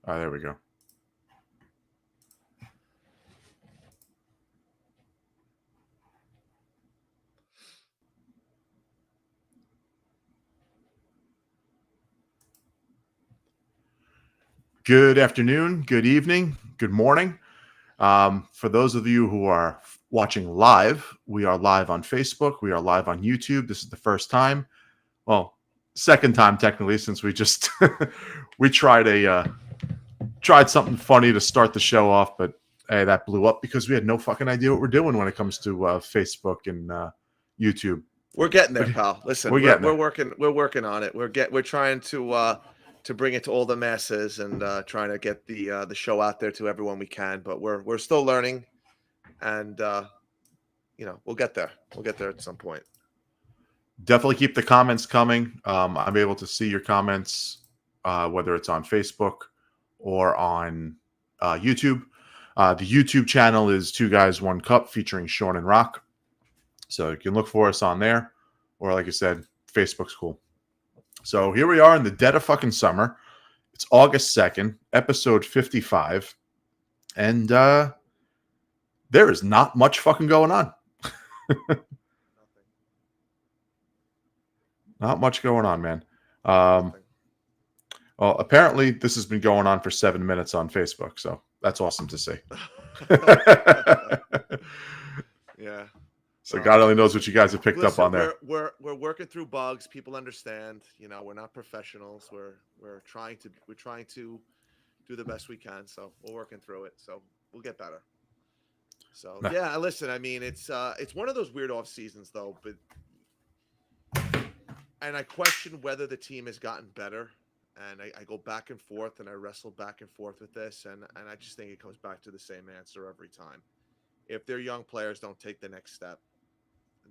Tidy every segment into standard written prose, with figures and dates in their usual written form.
Oh, there we go. Good afternoon, good evening, good morning. For those of you who are watching live, we are live on Facebook. We are live on YouTube. This is the first time. Well, second time technically, since we just we tried something funny to start the show off, but hey, that blew up because we had no fucking idea what we're doing when it comes to Facebook and YouTube. We're getting there, But pal. Listen, we're getting there. we're working on it. We're trying to bring it to all the masses and trying to get the show out there to everyone we can. But we're still learning, and we'll get there. We'll get there at some point. Definitely keep the comments coming. I'm able to see your comments, whether it's on Facebook or on YouTube. The YouTube channel is Two Guys, One Cup featuring Shawn and Roc. So you can look for us on there. Or like I said, Facebook's cool. So here we are in the dead of fucking summer. It's August 2nd, episode 55. And there is not much fucking going on. Not much going on, man. Well, apparently this has been going on for 7 minutes on Facebook, so that's awesome to see. Yeah. So God only knows what you guys have picked Listen, up on there. We're working through bugs. People understand. We're not professionals. We're trying to do the best we can. So we're working through it. So we'll get better. So yeah, listen. I mean, it's one of those weird off seasons though, and I question whether the team has gotten better. And I go back and forth, and I wrestle back and forth with this, and I just think it comes back to the same answer every time. If their young players don't take the next step,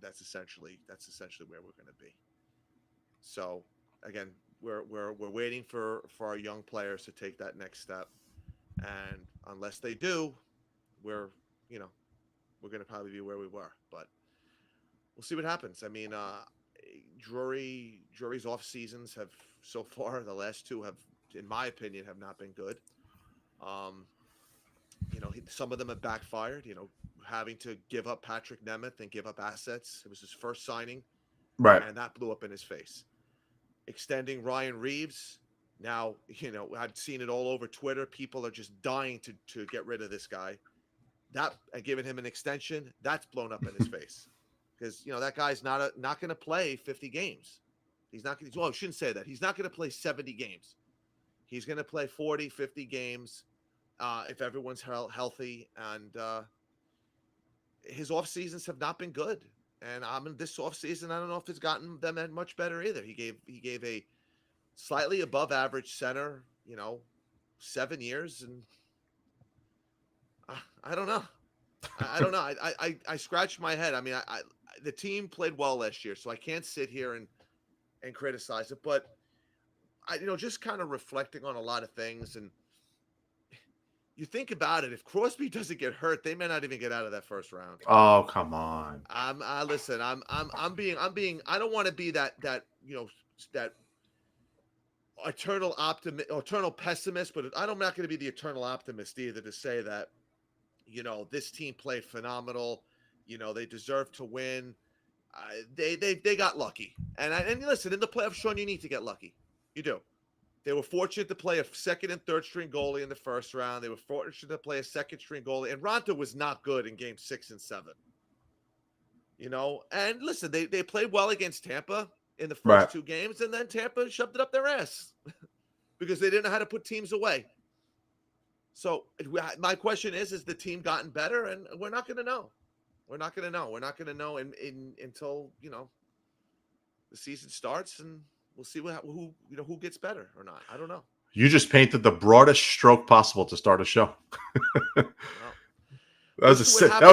that's essentially where we're going to be. So again, we're waiting for our young players to take that next step, and unless they do, we're going to probably be where we were. But we'll see what happens. I mean, Drury's off seasons have so far, the last two have, in my opinion, have not been good. Some of them have backfired. Having to give up Patrick Nemeth and give up assets. It was his first signing, Right. and that blew up in his face. Extending Ryan Reeves. Now, I've seen it all over Twitter. People are just dying to get rid of this guy. That giving him an extension, that's blown up in his face. Because that guy's not going to play 50 games. He's not going to. Well, I shouldn't say that. He's not going to play 70 games. He's going to play 40, 50 games if everyone's healthy. And his off seasons have not been good. And this off season, I don't know if it's gotten them much better either. He gave a slightly above average center, 7 years, and I don't know. I don't know. I scratched my head. I mean, the team played well last year, so I can't sit here and criticize it. But just kind of reflecting on a lot of things, and you think about it. If Crosby doesn't get hurt, they may not even get out of that first round. Oh, come on. Listen. I'm being. I don't want to be that eternal pessimist, but I'm not going to be the eternal optimist either to say that. This team played phenomenal. They deserve to win. They got lucky. And listen, in the playoffs, Sean, you need to get lucky. You do. They were fortunate to play a second and third string goalie in the first round. They were fortunate to play a second string goalie. And Ronta was not good in game 6 and 7. And listen, they played well against Tampa in the first two games, and then Tampa shoved it up their ass because they didn't know how to put teams away. So my question is the team gotten better? And we're not going to know. We're not going to know. We're not going to know until the season starts, and we'll see who gets better or not. I don't know. You just painted the broadest stroke possible to start a show. That was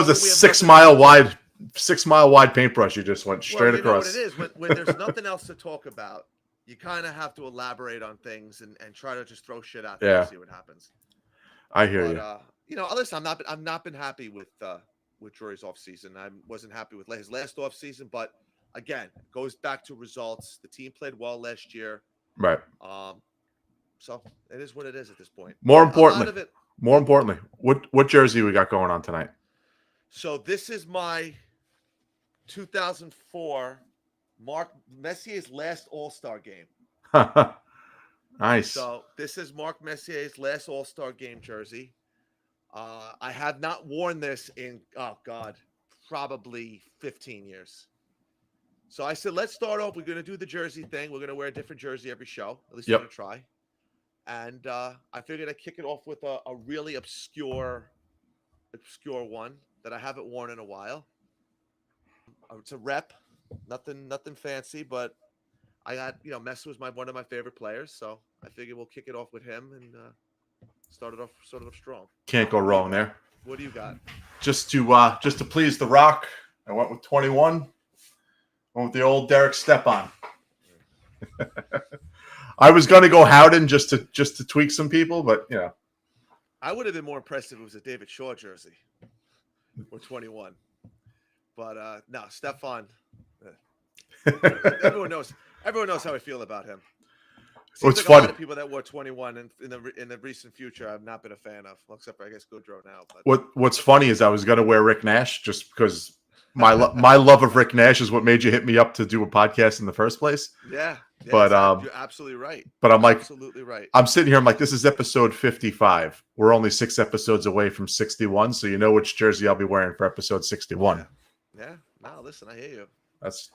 a 6 mile wide 6 mile wide paintbrush. You just went straight across. Know what it is when there's nothing else to talk about, you kind of have to elaborate on things and try to just throw shit out there and see what happens. I hear you. Listen, I've not been happy with Drury's off season. I wasn't happy with his last off season, but again, goes back to results. The team played well last year. Right. So it is what it is at this point. More A lot importantly, of it. what jersey we got going on tonight? So this is my 2004 Mark Messier's last All-Star game. Nice. So this is Mark Messier's last All-Star game jersey. I have not worn this in, probably 15 years. So I said, let's start off. We're going to do the jersey thing. We're going to wear a different jersey every show. At least we're going to try. And I figured I'd kick it off with a really obscure one that I haven't worn in a while. It's a rep, nothing fancy, but I got, Messi was one of my favorite players, so I figured we'll kick it off with him and start it off sort of strong. Can't go wrong there. What do you got? Just to please the Rock, I went with 21. Went with the old Derek Stepan. I was going to go Howden just to tweak some people, but I would have been more impressed if it was a David Shaw jersey or 21. But no, Stefan. Everyone knows how I feel about him. Seems like funny. A lot of people that wore 21 in the recent future, I've not been a fan of, well, except for I guess Goodrow now. But what's funny is I was going to wear Rick Nash just because my love of Rick Nash is what made you hit me up to do a podcast in the first place. Yeah, but you're absolutely right. But I'm absolutely right. I'm sitting here. I'm like, this is episode 55. We're only 6 episodes away from 61, so you know which jersey I'll be wearing for episode 61. Yeah. No, listen, I hear you.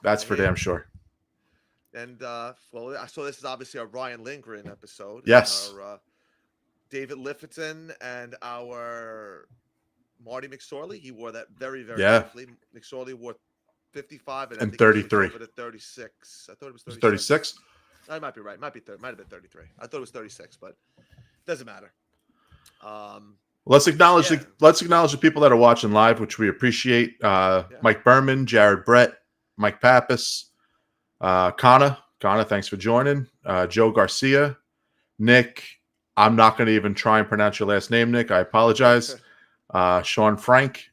That's for damn sure. And so this is obviously our Ryan Lindgren episode. Yes. Our David Lifferton and our Marty McSorley. He wore that very, very briefly. McSorley wore 55 and I think 33. He was 36. I thought it was 36. 36? I might be right. Might have been 33. I thought it was 36, but it doesn't matter. Let's acknowledge the people that are watching live, which we appreciate. Mike Berman, Jared Brett, Mike Pappas, Kana, thanks for joining. Joe Garcia, Nick. I'm not going to even try and pronounce your last name, Nick. I apologize. Sean Frank.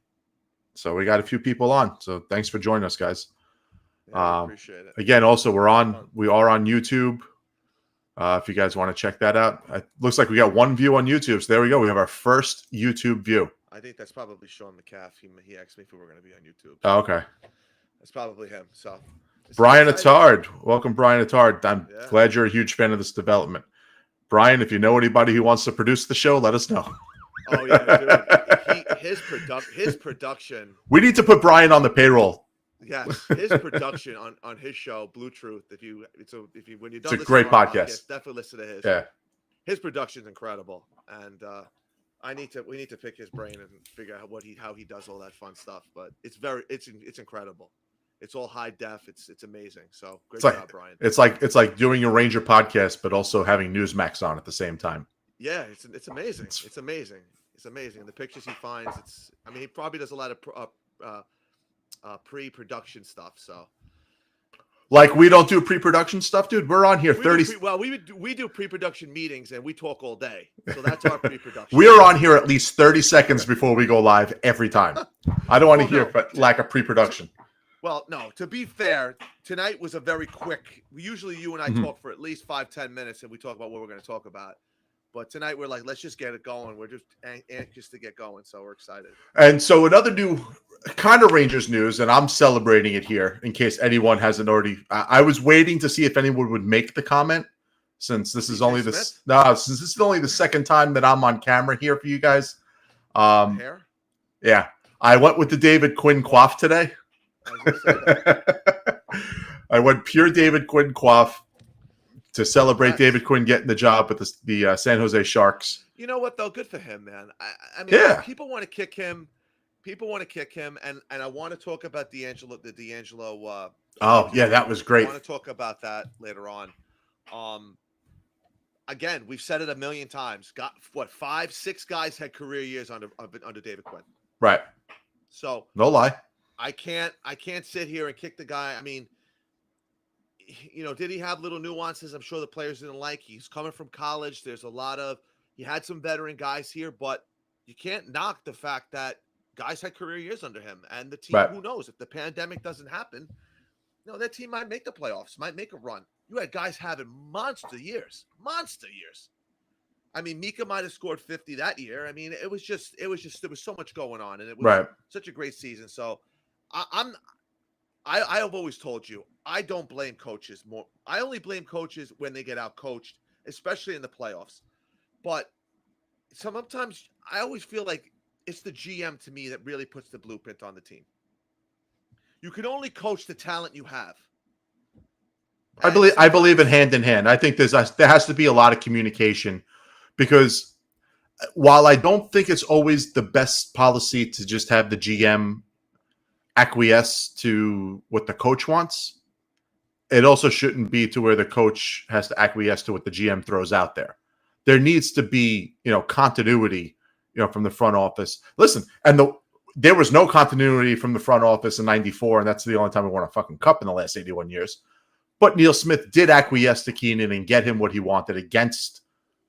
So we got a few people on. So thanks for joining us, guys. Appreciate it. Again, also we are on YouTube. If you guys want to check that out, it looks like we got 1 view on YouTube. So there we go. We have our first YouTube view. I think that's probably Sean McCaff. He asked me if we were going to be on YouTube. Oh, okay. That's probably him. So Brian Attard. Welcome, Brian Attard. I'm glad you're a huge fan of this development. Brian, if you know anybody who wants to produce the show, let us know. Oh, yeah, dude. His production. We need to put Brian on the payroll. Yes, his production on his show, Blue Truth. When you're done, it's a great podcast. Definitely listen to his. Yeah, his production's incredible, and we need to pick his brain and figure out how he does all that fun stuff. But it's incredible. It's all high def. It's amazing. So great job, Brian. It's like doing a Ranger podcast, but also having Newsmax on at the same time. Yeah, it's amazing. It's amazing. It's amazing. The pictures he finds. He probably does a lot of pre-production stuff. So, like, we don't do pre-production stuff, dude. We're on here we do pre-production meetings and we talk all day. So that's our pre-production. We are on here at least 30 seconds before we go live every time. I don't want to hear lack of pre-production. Well, no, to be fair, tonight was a very quick. Usually you and I talk for at least 5-10 minutes and we talk about what we're going to talk about. But tonight we're like, let's just get it going. We're just anxious to get going, so we're excited. And so another new kind of Rangers news, and I'm celebrating it here in case anyone hasn't already. I was waiting to see if anyone would make the comment, since this is only the second time that I'm on camera here for you guys. Hair? Yeah, I went with the David Quinn coif today. I went pure David Quinn coif to celebrate David Quinn getting the job with the San Jose Sharks. You know what, though? Good for him, man. I mean, people want to kick him. And I want to talk about D'Angelo. That was great. I want to talk about that later on. Again, we've said it a million times. Got 5-6 guys had career years under David Quinn. Right. So no lie. I can't sit here and kick the guy. I mean, did he have little nuances? I'm sure the players didn't like. He's coming from college. He had some veteran guys here, but you can't knock the fact that guys had career years under him. And the team, who knows, if the pandemic doesn't happen, that team might make the playoffs, might make a run. You had guys having monster years. I mean, Mika might have scored 50 that year. I mean, it was just there was so much going on, and it was Right. such a great season. So I have always told you I don't blame coaches more. I only blame coaches when they get out coached, especially in the playoffs. But sometimes I always feel like it's the GM to me that really puts the blueprint on the team. You can only coach the talent you have. And I believe in sometimes, hand. I think there has to be a lot of communication because while I don't think it's always the best policy to just have the GM acquiesce to what the coach wants, it also shouldn't be to where the coach has to acquiesce to what the GM throws out there. There needs to be, continuity, from the front office. Listen, there was no continuity from the front office in '94, and that's the only time we won a fucking cup in the last 81 years. But Neil Smith did acquiesce to Keenan and get him what he wanted against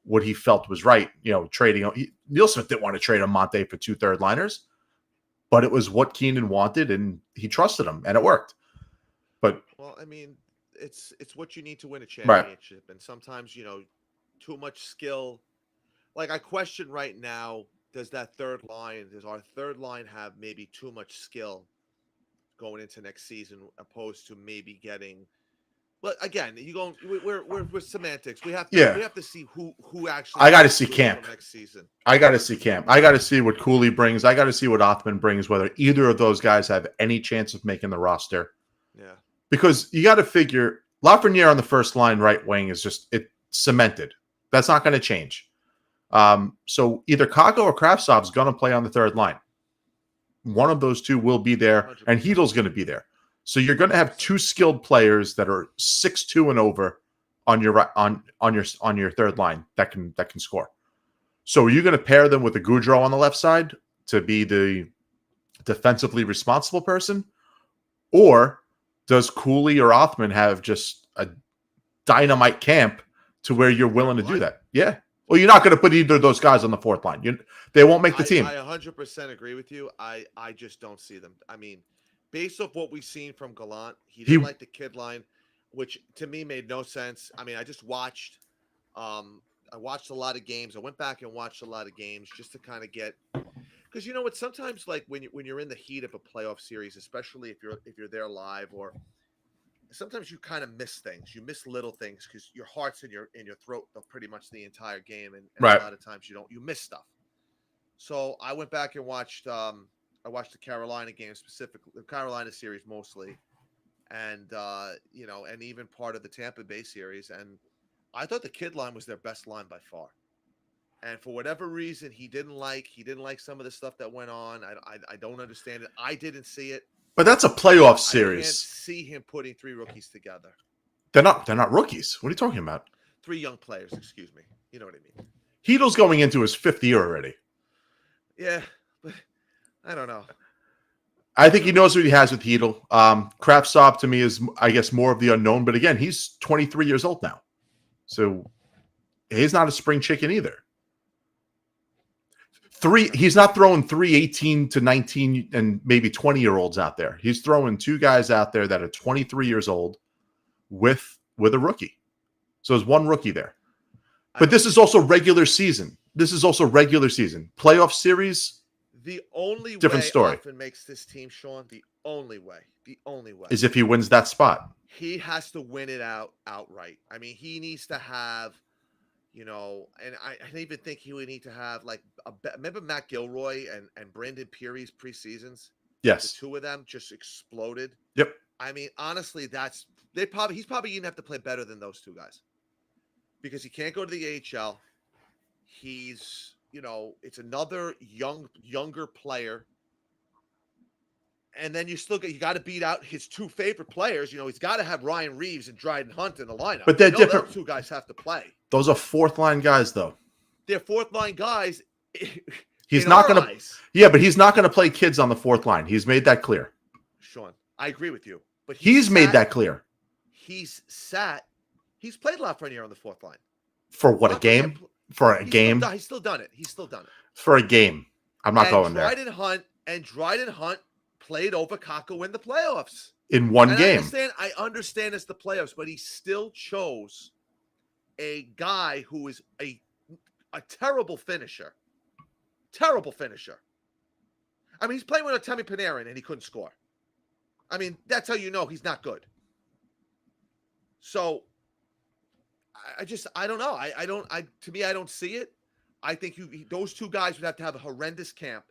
what he felt was right. Trading. Neil Smith didn't want to trade Monte for 2 third liners, but it was what Keenan wanted, and he trusted him, and it worked. But well, I mean, it's what you need to win a right, championship, and sometimes too much skill. Like I question right now, does our third line have maybe too much skill going into next season, opposed to maybe getting. But again, we're semantics. yeah. We have to see who actually I got to comes see through camp. from next season. I got to see camp. I got to see what Cooley brings. I got to see what Othman brings. Whether either of those guys have any chance of making the roster, Yeah, because you got to figure Lafreniere on the first line right wing is just it cemented. That's not going to change. So either Kako or Kravtsov's going to play on the third line. One of those two will be there, 100%. and Heedle's going to be there. So you're going to have 2 skilled players that are 6'2" and over on your on your third line that can score. So are you going to pair them with a Goudreau on the left side to be the defensively responsible person, or does Cooley or Othman have just a dynamite camp to where you're willing to do that? Yeah. Well, you're not going to put either of those guys on the fourth line. They won't make the team. I 100% agree with you. I just don't see them. I mean, based off what we've seen from Gallant, he didn't like the kid line, which to me made no sense. I mean, I watched a lot of games. I went back and watched a lot of games just to kind of get, because what, sometimes like when you're in the heat of a playoff series, especially if you're there live, or sometimes you kind of miss things. You miss little things because your heart's in your throat pretty much the entire game, and Right. a lot of times you miss stuff. So I went back and watched the Carolina game, specifically the Carolina series mostly, and and even part of the Tampa Bay series, and I thought the kid line was their best line by far. And for whatever reason, he didn't like some of the stuff that went on. I don't understand it. I didn't see it. But that's a playoff I can't series. see him putting 3 rookies together. They're not rookies. What are you talking about? 3 young players, excuse me. You know what I mean? Heedle's going into his 5th year already. Yeah, but I don't know. I think he knows what he has with Heedle. Kravtsov to me is, I guess, more of the unknown. But again, he's 23 years old now. So he's not a spring chicken either. He's not throwing 3 18 to 19 and maybe 20-year-olds out there. He's throwing 2 guys out there that are 23 years old with a rookie. So there's 1 rookie there. But this is also regular season. Playoff series. The only different way story. Othman makes this team, Sean, the only way Is if he wins that spot. He has to win it outright. I mean, he needs to have, and I even think he would need to have like remember Matt Gilroy and Brandon Peary's preseasons? Yes. The 2 of them just exploded. Yep. I mean, honestly, he's probably going to have to play better than those 2 guys, because he can't go to the AHL. He's, it's another younger player. And then you got to beat out his 2 favorite players. He's got to have Ryan Reeves and Dryden Hunt in the lineup. But they're different. Those 2 guys have to play. Those are 4th line guys, though. They're 4th line guys. He's not going to. Yeah, but he's not going to play kids on the 4th line. He's made that clear. Sean, I agree with you. But he's made that clear. He's He's played Lafreniere on the 4th line. For what, a game? For a game? He's still done it. For a game. I'm not going there. Dryden Hunt played over Kako in the playoffs. In one game. I understand it's the playoffs, but he still chose a guy who is a terrible finisher. Terrible finisher. I mean, he's playing with Artemi Panarin and he couldn't score. I mean, that's how you know he's not good. So, I don't know. To me, I don't see it. I think those two guys would have to have a horrendous camp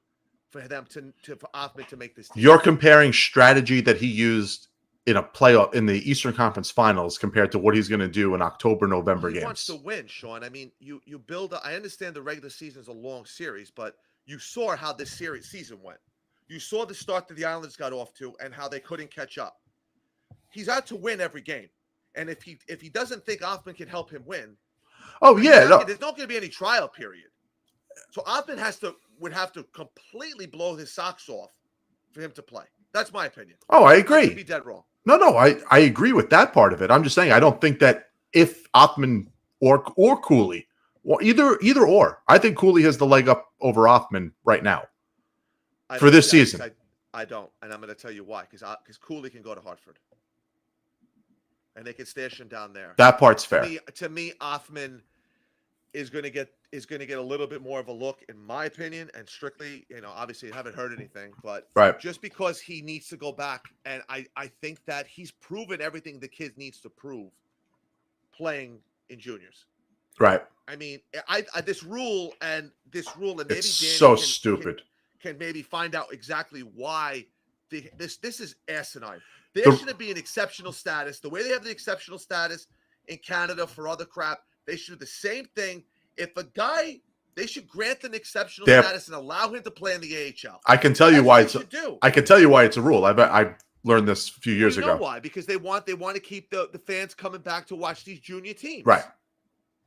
for them for Offman to make this team. You're comparing strategy that he used in a playoff in the Eastern Conference Finals compared to what he's going to do in October, November games. He wants to win, Sean. I mean, you build. I understand the regular season is a long series, but you saw how this season went. You saw the start that the Islanders got off to and how they couldn't catch up. He's out to win every game, and if he doesn't think Offman can help him win, there's not going to be any trial period. So Offman would have to completely blow his socks off for him to play. That's my opinion. Oh, I agree. I could be dead wrong. No, I agree with that part of it. I'm just saying I don't think that if Offman or Cooley, well, either or, I think Cooley has the leg up over Offman right now for this season. I don't, and I'm going to tell you why. Because Cooley can go to Hartford, and they can stash him down there. That part's fair. To me, Offman is going to get a little bit more of a look, in my opinion, and strictly, obviously I haven't heard anything, but just because he needs to go back, and I think that he's proven everything the kid needs to prove playing in juniors. Right. I mean, this rule and maybe it's so stupid. Can maybe find out exactly why this is asinine. There shouldn't be an exceptional status. The way they have the exceptional status in Canada for other crap, they should do the same thing. If a guy, they should grant an exceptional status and allow him to play in the AHL. I can tell you why I can tell you why it's a rule. I learned this a few years ago. You know why? Because they want to keep the fans coming back to watch these junior teams. Right.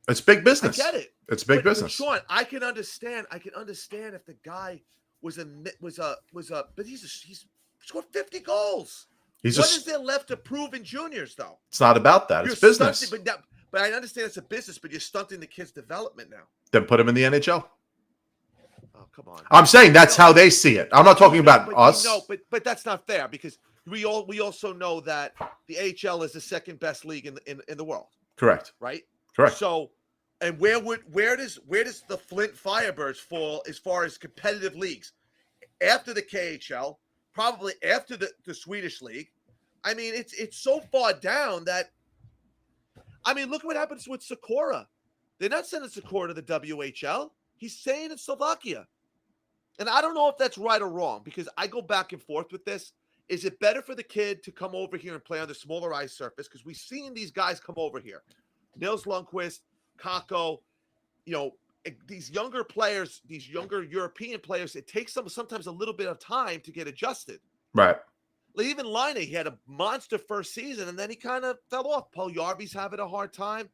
It's big business. I get it. It's big business. Sean, I can understand if the guy but he's scored 50 goals. What is there left to prove in juniors, though? It's not about that. It's business. But I understand it's a business, but you're stunting the kid's development now. Then put him in the NHL. Oh, come on. I'm saying that's how they see it. I'm not talking about us. No, but that's not fair because we also know that the AHL is the second best league in the world. Correct. Right? Correct. So, and where does the Flint Firebirds fall as far as competitive leagues? After the KHL, probably after the Swedish league. I mean, it's so far down that. I mean, look what happens with Sikora. They're not sending Sikora to the WHL. He's staying in Slovakia. And I don't know if that's right or wrong because I go back and forth with this. Is it better for the kid to come over here and play on the smaller ice surface? Because we've seen these guys come over here. Nils Lundqvist, Kakko, these younger players, these younger European players, it takes them sometimes a little bit of time to get adjusted. Right. Even Laine, he had a monster first season, and then he kind of fell off. Paul Yarby's having a hard time.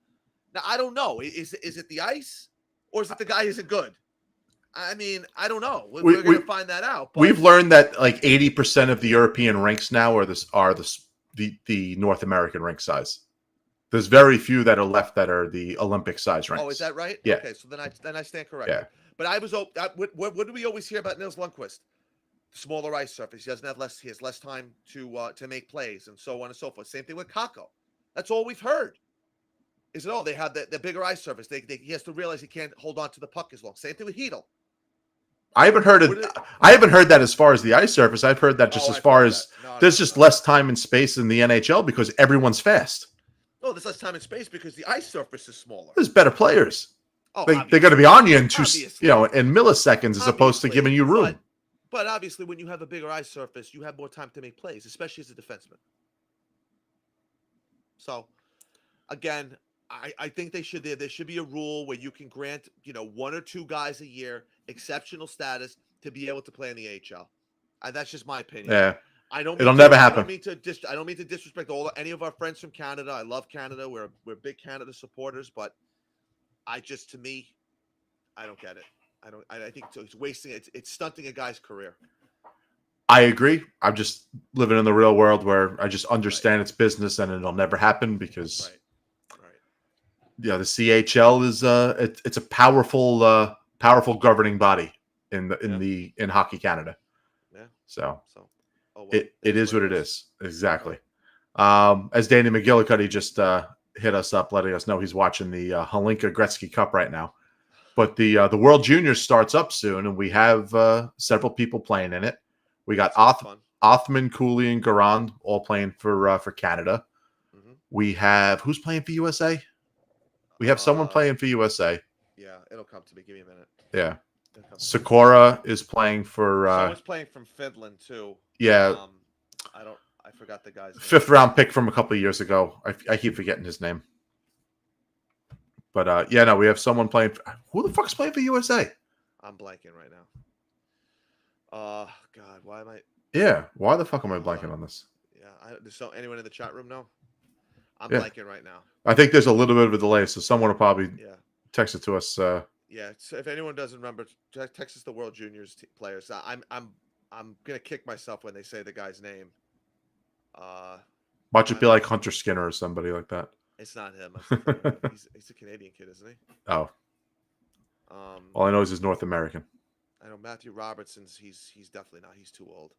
Now, I don't know. Is it the ice, or is it the guy isn't good? I mean, I don't know. We're going to find that out. But we've learned that like 80% of the European rinks now are the North American rink size. There's very few that are left that are the Olympic size rinks. Oh, is that right? Yeah. Okay, so then I stand corrected. Yeah. But what do we always hear about Nils Lundqvist? Smaller ice surface. He has less time to make plays and so on and so forth. Same thing with Kakko. That's all we've heard. Is it all they have the bigger ice surface? He has to realize he can't hold on to the puck as long. Same thing with Hedl. I haven't heard that as far as the ice surface. I've heard that just as far as there's just less time and space in the NHL because everyone's fast. No, there's less time and space because the ice surface is smaller. There's better players. Oh, they're going to be on you in in milliseconds as opposed to giving you room. But obviously, when you have a bigger ice surface, you have more time to make plays, especially as a defenseman. So, again, I think there should be a rule where you can grant one or two guys a year exceptional status to be able to play in the AHL. That's just my opinion. Yeah, it'll never happen. I don't mean to disrespect any of our friends from Canada. I love Canada. We're big Canada supporters, but I don't get it. I think it's wasting it. It's stunting a guy's career. I agree. I'm just living in the real world where I just understand it's business and it'll never happen because the CHL is it's a powerful governing body in Hockey Canada. Yeah. So it is what it is. Exactly. As Danny McGillicuddy just hit us up, letting us know he's watching the Holinka Gretzky Cup right now. But the World Juniors starts up soon, and we have several people playing in it. We got Othman, Cooley, and Garand all playing for Canada. Mm-hmm. We have who's playing for USA? We have someone playing for USA. Yeah, it'll come to me. Give me a minute. Yeah. Sakura is playing for. Someone's playing from Finland too. Yeah. I forgot the guy's name. 5th round pick from a couple of years ago. I keep forgetting his name. But yeah, no, we have someone playing. Who the fuck's playing for USA? I'm blanking right now. God, why am I? Yeah, why the fuck am I blanking on this? Yeah, there's anyone in the chat room know? I'm blanking right now. I think there's a little bit of a delay, so someone will probably text it to us. Yeah, so if anyone doesn't remember, text us the World Juniors players. I'm gonna kick myself when they say the guy's name. Watch it be like Hunter Skinner or somebody like that. It's not him. He's a Canadian kid, isn't he? Oh. All I know is he's North American. I know Matthew Robertson's. He's definitely not. He's too old.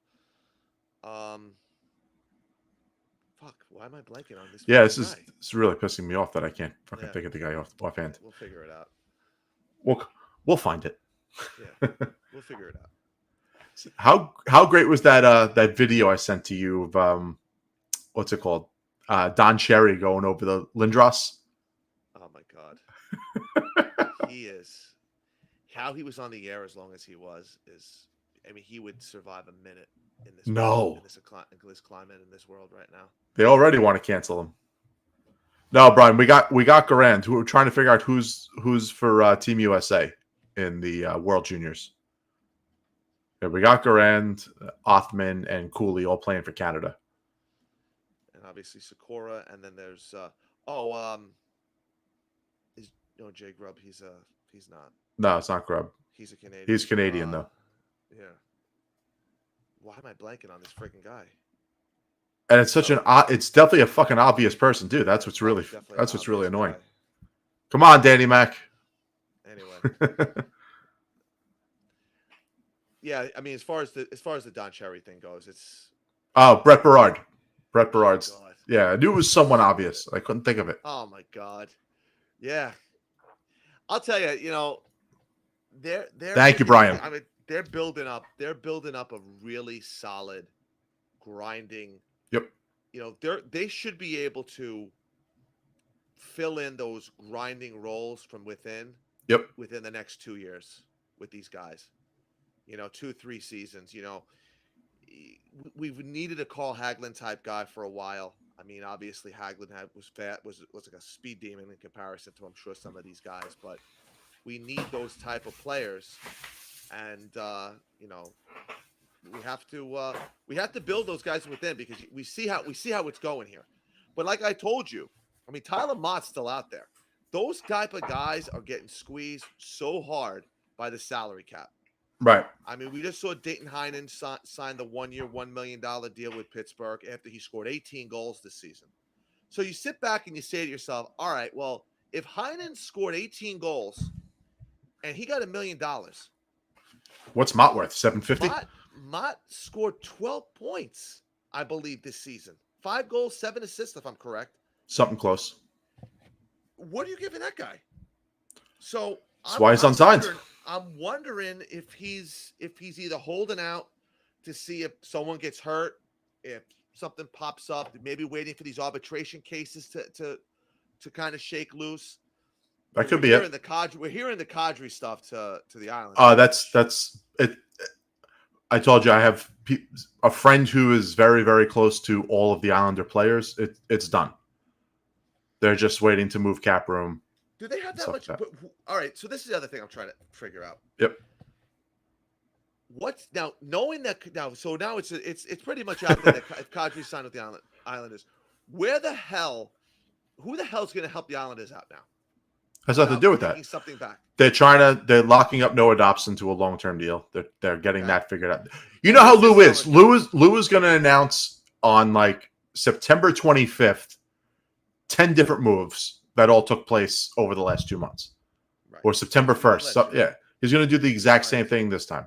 Fuck. Why am I blanking on this? Yeah, it's really pissing me off that I can't fucking think of the guy offhand. We'll figure it out. We'll find it. Yeah, we'll figure it out. How great was that video I sent to you of what's it called? Don Cherry going over the Lindros. Oh my god. He is. How he was on the air as long as he was is. I mean, he would survive a minute in this. No. In this climate in this world right now. They already want to cancel him. No, Brian, we got Garand. We're trying to figure out who's for Team USA in the World Juniors. Yeah, we got Garand, Othman, and Cooley all playing for Canada. And obviously Sakura, and then there's Jay Grubb. He's not. No, it's not Grubb. He's a Canadian. He's Canadian though. Yeah. Why am I blanking on this freaking guy? And it's it's definitely a fucking obvious person too. That's what's really annoying. Guy. Come on, Danny Mac. Anyway. Yeah, I mean, as far as the Don Cherry thing goes, it's Brett Berard. Brett Berard's. Oh, yeah, I knew it was someone obvious. I couldn't think of it. Oh my god. Yeah. I'll tell you, they're Thank you, Brian. I mean, they're building up a really solid grinding. Yep. They should be able to fill in those grinding roles from within. Yep. Within the next 2 years with these guys. 2-3 seasons. We've needed a Carl Hagelin type guy for a while. I mean, obviously Hagelin was like a speed demon in comparison to, I'm sure, some of these guys, but we need those type of players, and we have to build those guys within, because we see how it's going here. But like I told you, I mean, Tyler Mott's still out there. Those type of guys are getting squeezed so hard by the salary cap. Right. I mean, we just saw Dayton Heinen sign the 1-year, $1 million deal with Pittsburgh after he scored 18 goals this season. So you sit back and you say to yourself, all right, well, if Heinen scored 18 goals and he got $1 million. What's Mott worth? $750? Mott scored 12 points, I believe, this season. 5 goals, 7 assists, if I'm correct. Something close. What are you giving that guy? So that's why he's unsigned. I'm wondering if he's either holding out to see if someone gets hurt, if something pops up, maybe waiting for these arbitration cases to kind of shake loose. That could be it. We're hearing the Kadri stuff to the island. That's it. I told you I have a friend who is very, very close to all of the Islander players. It's done. They're just waiting to move cap room. Do they have that much? All right, so this is the other thing I'm trying to figure out. Yep. What's now knowing that now? So now it's pretty much out there that if Kadri signed with the Islanders, who the hell's going to help the Islanders out now? Has nothing to do with that. Something back. They're locking up Noah Dobson to a long-term deal. They're getting that figured out. You know how Lou is. Lou is going to announce on like September 25th 10 different moves that all took place over the last 2 months, right. Or September 1st. So, yeah, he's going to do the exact same thing this time.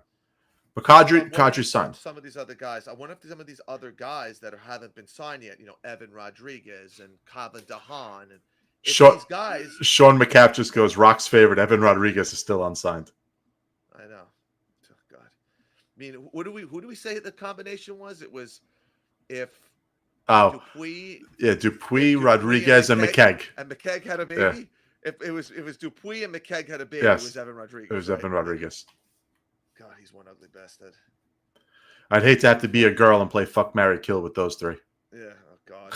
But Kadri's signed. Some of these other guys. I wonder if some of these other guys that haven't been signed yet. Evan Rodriguez and Kevin DeHaan, and if Sean, these guys, Sean McCapp just goes, Rock's favorite, Evan Rodriguez is still unsigned. I know, oh, God. I mean, who do we say the combination was? It was if Oh, Dupuis, yeah, if Dupuis, Dupuis Rodriguez, and McKegg. and McKegg had a Yeah, baby. If it was Dupuis and McKegg had a baby, it yes. was Evan It Rodriguez. was Right? Evan Rodriguez. God, he's one ugly bastard. I'd hate to have to be a girl and play fuck, marry, kill with those three. Yeah. Oh God.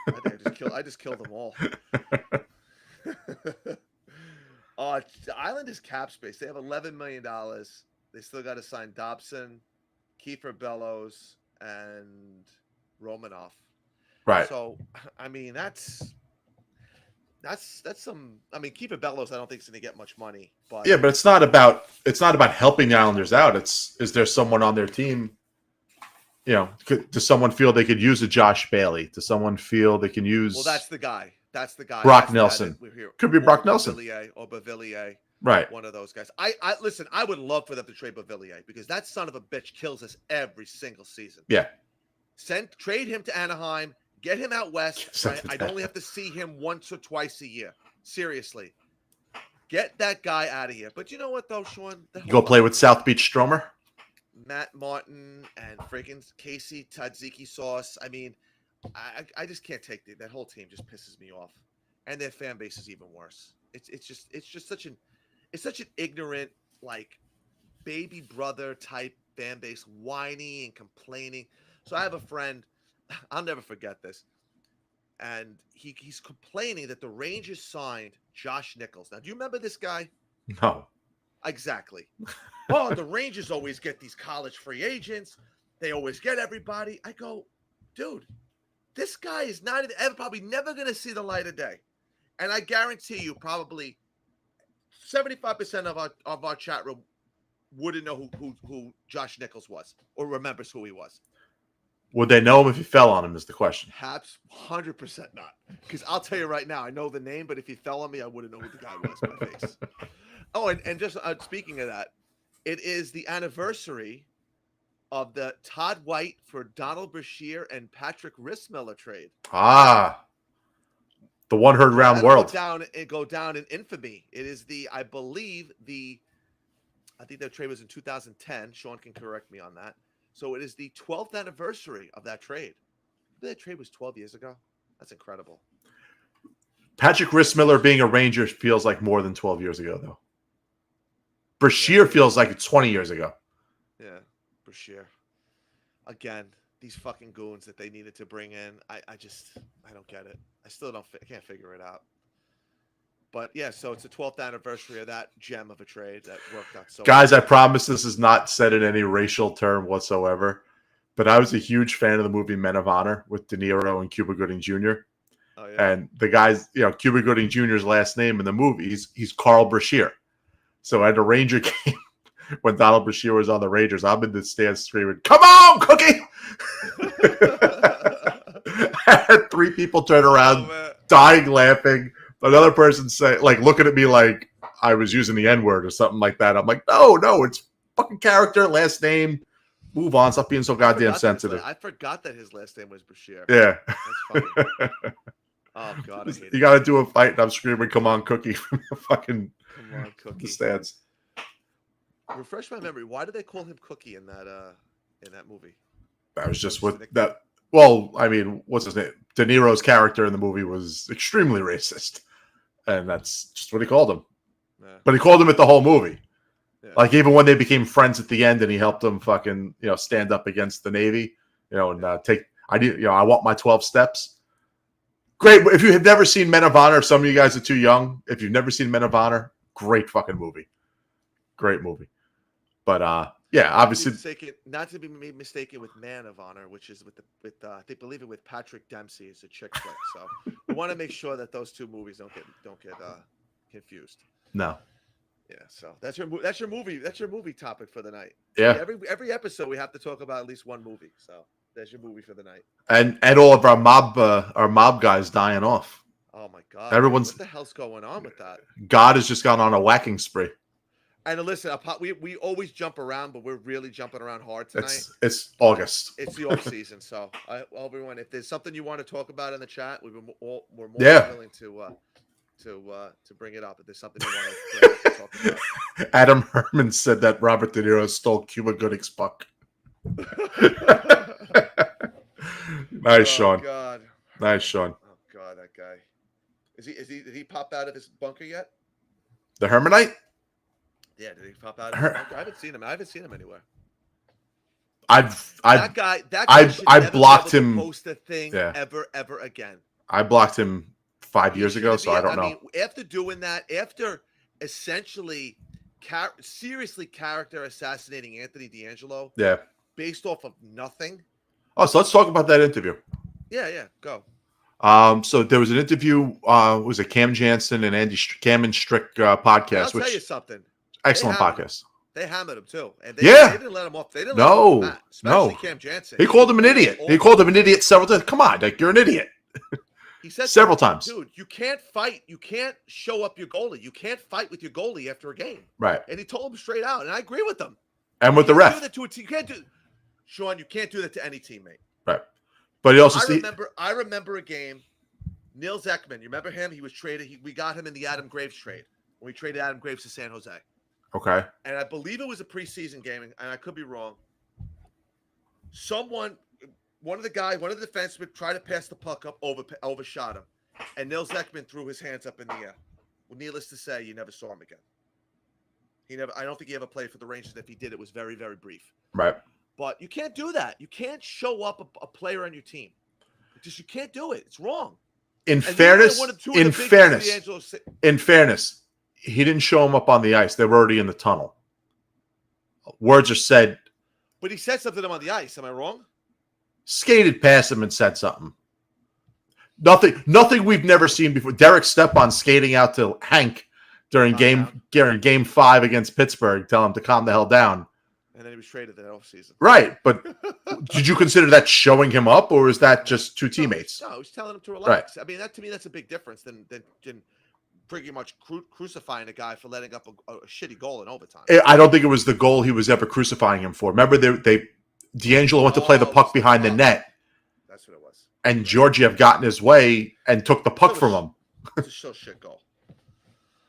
I think I just killed them all. The Islanders cap space. They have $11 million. They still got to sign Dobson, Kiefer Bellows, and Romanoff. Right. So, I mean, that's some. I mean, Kiefer Bellows, I don't think is going to get much money, but Yeah, but it's not about helping the Islanders out. Is there someone on their team? Does someone feel they could use a Josh Bailey? Does someone feel they can use? well, that's the guy. That's the guy. Brock That's Nelson. we're here. Could be Brock Nelson. Bavillier. Right. One of those guys. I listen. I would love for them to trade Bavillier because that son of a bitch kills us every single season. Yeah. Trade him to Anaheim. Get him out west. Right? I'd only have to see him once or twice a year. Seriously. Get that guy out of here. But you know what, though, Sean? Go play with South Beach Stromer? Matt Martin and freaking Casey Tadziki Sauce. I mean, I just can't take that whole team. Just pisses me off, and their fan base is even worse. It's just such an ignorant, like, baby brother type fan base, whiny and complaining. So I have a friend, I'll never forget this, and he's complaining that the Rangers signed Josh Nichols. Now, do you remember this guy? No. Exactly. Oh, the Rangers always get these college free agents. They always get everybody. I go, dude, this guy is not ever, probably never going to see the light of day. And I guarantee you, probably 75% of our chat room wouldn't know who Josh Nichols was or remembers who he was. Would they know him if he fell on him is the question. Perhaps 100% not. Because I'll tell you right now, I know the name, but if he fell on me, I wouldn't know who the guy was by face. Oh, and just speaking of that, it is the anniversary of the Todd White for Donald Brashear and Patrick Rissmiller trade. Ah, the one heard round world. Go down in infamy. It is I think that trade was in 2010. Sean can correct me on that. So it is the 12th anniversary of that trade. That trade was 12 years ago. That's incredible. Patrick Rissmiller being a Ranger feels like more than 12 years ago, though. Brashear feels like it's 20 years ago. Yeah, Brashear. Again, these fucking goons that they needed to bring in. I don't get it. I can't figure it out. But yeah, so it's the 12th anniversary of that gem of a trade that worked out so Guys, well. I promise this is not said in any racial term whatsoever, but I was a huge fan of the movie Men of Honor with De Niro and Cuba Gooding Jr. Oh, yeah. And the guy's, Cuba Gooding Jr.'s last name in the movie, he's Carl Brashear. So at a Ranger game, when Donald Brashear was on the Rangers, I'm in the stands screaming, "Come on, Cookie!" I had 3 people turn around, dying laughing. Another person looking at me like I was using the N-word or something like that. I'm like, no, it's fucking character, last name. Move on. Stop being so goddamn sensitive. I forgot that his last name was Brashear. Yeah. That's funny. Oh, God, I hate it. You got to do a fight, and I'm screaming, "Come on, Cookie!" from the fucking the stands. Refresh my memory. Why did they call him Cookie in that movie? That was just what that. Well, I mean, what's his name? De Niro's character in the movie was extremely racist, and that's just what he called him. Yeah. But he called him it the whole movie. Yeah. Like even when they became friends at the end, and he helped him fucking stand up against the Navy, and take. I want my 12 steps. Great. If you have never seen Men of Honor, some of you guys are too young. If you've never seen Men of Honor, great fucking movie. Great movie. But obviously, not to be made mistaken with Man of Honor, which is with they believe it with Patrick Dempsey. It's a chick flick. So we want to make sure that those two movies don't get confused. No. Yeah. So that's your movie topic for the night. Yeah. Every episode we have to talk about at least one movie. So there's your movie for the night. And all of our mob guys dying off. Oh my God! What the hell's going on with that? God has just gone on a whacking spree. And listen, we always jump around, but we're really jumping around hard tonight. It's August. It's the off season, so everyone, if there's something you want to talk about in the chat, we're more willing to to bring it up if there's something you want to talk about. Adam Herman said that Robert De Niro stole Cuba Gooding's puck. Nice, Sean. God. Nice, Sean. Oh God, that guy. Did he pop out of his bunker yet? The Hermanite? Yeah, did he pop out of his bunker? I haven't seen him anywhere. That guy I blocked him. Post a thing ever again. I blocked him 5 years ago, so I don't know. I mean, after doing that, after essentially seriously character assassinating Anthony D'Angelo, based off of nothing. Oh, so let's talk about that interview. Yeah, go. So there was an interview. Was it Cam Jansen and Cam and Strick podcast? I'll tell you something. Excellent podcast. They hammered him too, and they didn't let him off. They didn't let him off, especially Cam Jansen. He called him an idiot. He called him an idiot several times. Come on, like, you're an idiot. He said several times, dude. You can't fight. You can't show up your goalie. You can't fight with your goalie after a game. Right. And he told him straight out, and I agree with him. And with the ref, you can't do. Sean, you can't do that to any teammate. Right. But he also. I remember a game. Nils Ekman, you remember him? He was traded. We got him in the Adam Graves trade when we traded Adam Graves to San Jose. Okay. And I believe it was a preseason game, and I could be wrong. One of the defensemen tried to pass the puck up, overshot him, and Nils Ekman threw his hands up in the air. Well, needless to say, you never saw him again. I don't think he ever played for the Rangers. If he did, it was very, very brief. Right. But you can't do that. You can't show up a player on your team. You can't do it. It's wrong. In fairness, he didn't show him up on the ice. They were already in the tunnel. Words are said. But he said something to him on the ice. Am I wrong? Skated past him and said something. Nothing we've never seen before. Derek Stepan skating out to Hank during game 5 against Pittsburgh, tell him to calm the hell down. And then he was traded that offseason. Right, but did you consider that showing him up, or is that just two teammates? No, he was telling him to relax. Right. I mean, to me, that's a big difference than pretty much crucifying a guy for letting up a shitty goal in overtime. I don't think it was the goal he was ever crucifying him for. Remember, D'Angelo went to play the puck behind the net. That's what it was. And Georgiev got in his way and took the puck from him. It's a still shit goal.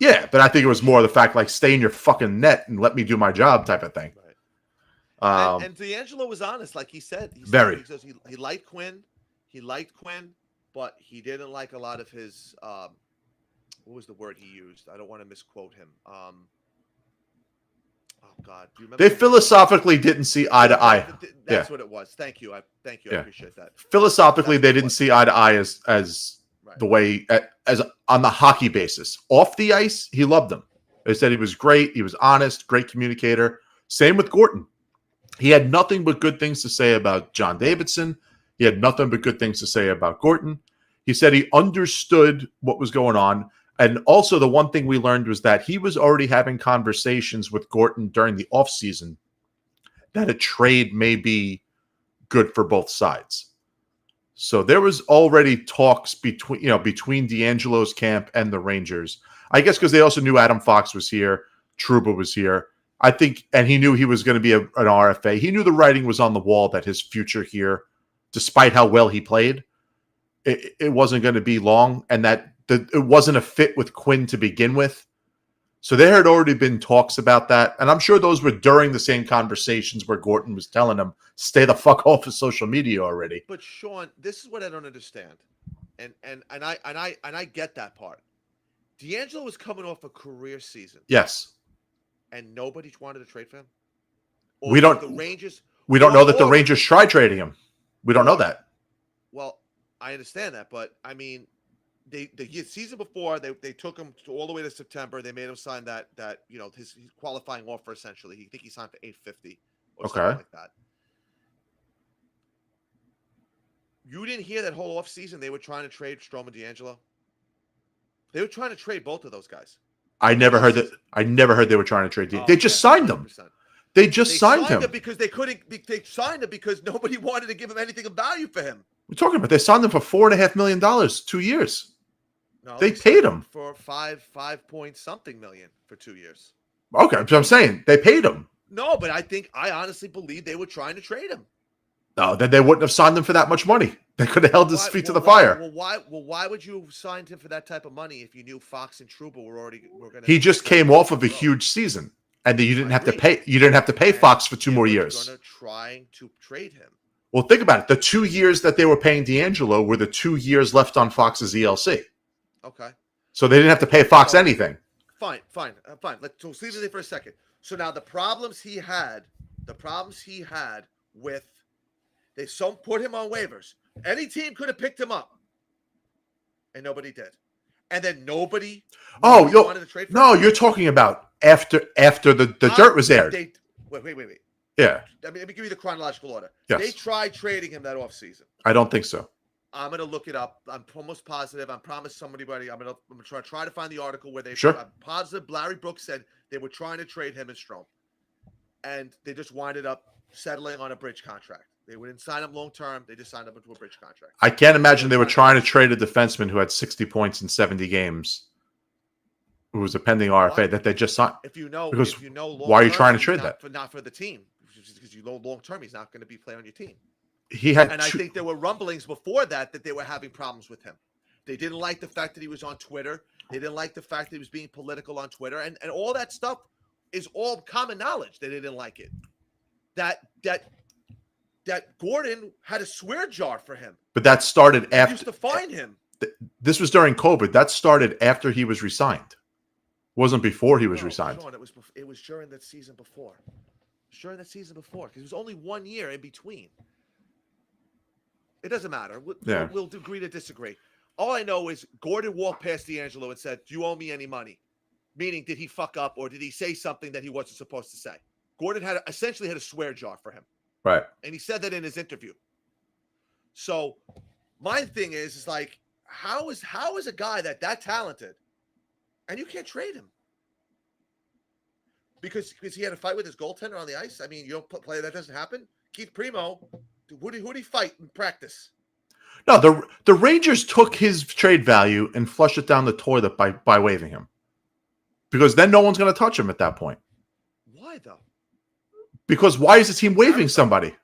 Yeah, but I think it was more the fact, like, stay in your fucking net and let me do my job type of thing. Right. And D'Angelo was honest, like he said. He liked Quinn. He liked Quinn, but he didn't like a lot of his what was the word he used? I don't want to misquote him. Oh God, do you remember? They philosophically didn't see eye to eye. That's what it was. Thank you. I appreciate that. Philosophically, they didn't see eye to eye as the way as on the hockey basis. Off the ice, he loved him. They said he was great. He was honest, great communicator. Same with Gorton. He had nothing but good things to say about John Davidson. He had nothing but good things to say about Gorton. He said he understood what was going on. And also the one thing we learned was that he was already having conversations with Gorton during the offseason that a trade may be good for both sides. So there was already talks between D'Angelo's camp and the Rangers. I guess because they also knew Adam Fox was here. Trouba was here. I think, and he knew he was going to be an RFA. He knew the writing was on the wall that his future here, despite how well he played, it wasn't going to be long, and that it wasn't a fit with Quinn to begin with. So there had already been talks about that, and I'm sure those were during the same conversations where Gorton was telling him, stay the fuck off of social media already. But Sean, this is what I don't understand, and I get that part. D'Angelo was coming off a career season. Yes. And nobody wanted to trade for him? We don't know that the Rangers tried trading him. We don't know that. Well, I understand that, but I mean, the season before they took him all the way to September. They made him sign that his qualifying offer essentially. He signed for $850 or something like that. You didn't hear that whole offseason they were trying to trade Strome and D'Angelo? They were trying to trade both of those guys. I never heard that. I never heard they were trying to trade. They just signed them. They signed him because they couldn't. They signed him because nobody wanted to give him anything of value for him. We're talking about they signed him for $4.5 million, 2 years. No, they paid him for five point something million for 2 years. Okay, so I'm saying they paid him. No, but I honestly believe they were trying to trade him. No, then they wouldn't have signed him for that much money. They could have held his feet to the fire. Why would you sign him for that type of money if you knew Fox and Trouba were going to? He just came off of a huge season, and then you didn't have to pay. You didn't have to pay Fox for 2 more years. Going to trying to trade him. Well, think about it. The 2 years that they were paying D'Angelo were the 2 years left on Fox's ELC. Okay. So they didn't have to pay Fox anything. Fine. Let's leave it there for a second. So now the problems he had with they put him on waivers. Any team could have picked him up, and nobody did. And then nobody. Wanted to trade for him. You're talking about after the dirt was aired. Wait. Yeah. Let me give you the chronological order. Yes. They tried trading him that offseason. I don't think so. I'm going to look it up. I'm almost positive. I promised somebody. I'm going to try to find the article where they. Sure. I'm positive Larry Brooks said they were trying to trade him and Strome, and they just winded up settling on a bridge contract. They wouldn't sign him long term. They just signed him into a bridge contract. I can't imagine they were trying to trade a defenseman who had 60 points in 70 games, who was a pending RFA that they just signed. If you know, why are you trying to trade that? Not for the team, because you know long term he's not going to be playing on your team. I think there were rumblings before that they were having problems with him. They didn't like the fact that he was on Twitter. They didn't like the fact that he was being political on Twitter, and all that stuff is all common knowledge. They didn't like it. That Gordon had a swear jar for him. But that started after. Used to find him. This was during COVID. That started after he was resigned. It wasn't before he was resigned. Sean, it was during that season before. Because it was only 1 year in between. It doesn't matter. We'll agree to disagree. All I know is Gordon walked past D'Angelo and said, "Do you owe me any money?" Meaning, did he fuck up or did he say something that he wasn't supposed to say? Gordon essentially had a swear jar for him. Right. And he said that in his interview. So my thing is like, how is a guy that talented and you can't trade him? Because he had a fight with his goaltender on the ice? I mean, you don't play, that doesn't happen. Keith Primo, who did he fight in practice? No, the Rangers took his trade value and flushed it down the toilet by waiving him. Because then no one's going to touch him at that point. Why though? Because why is the team waiving somebody?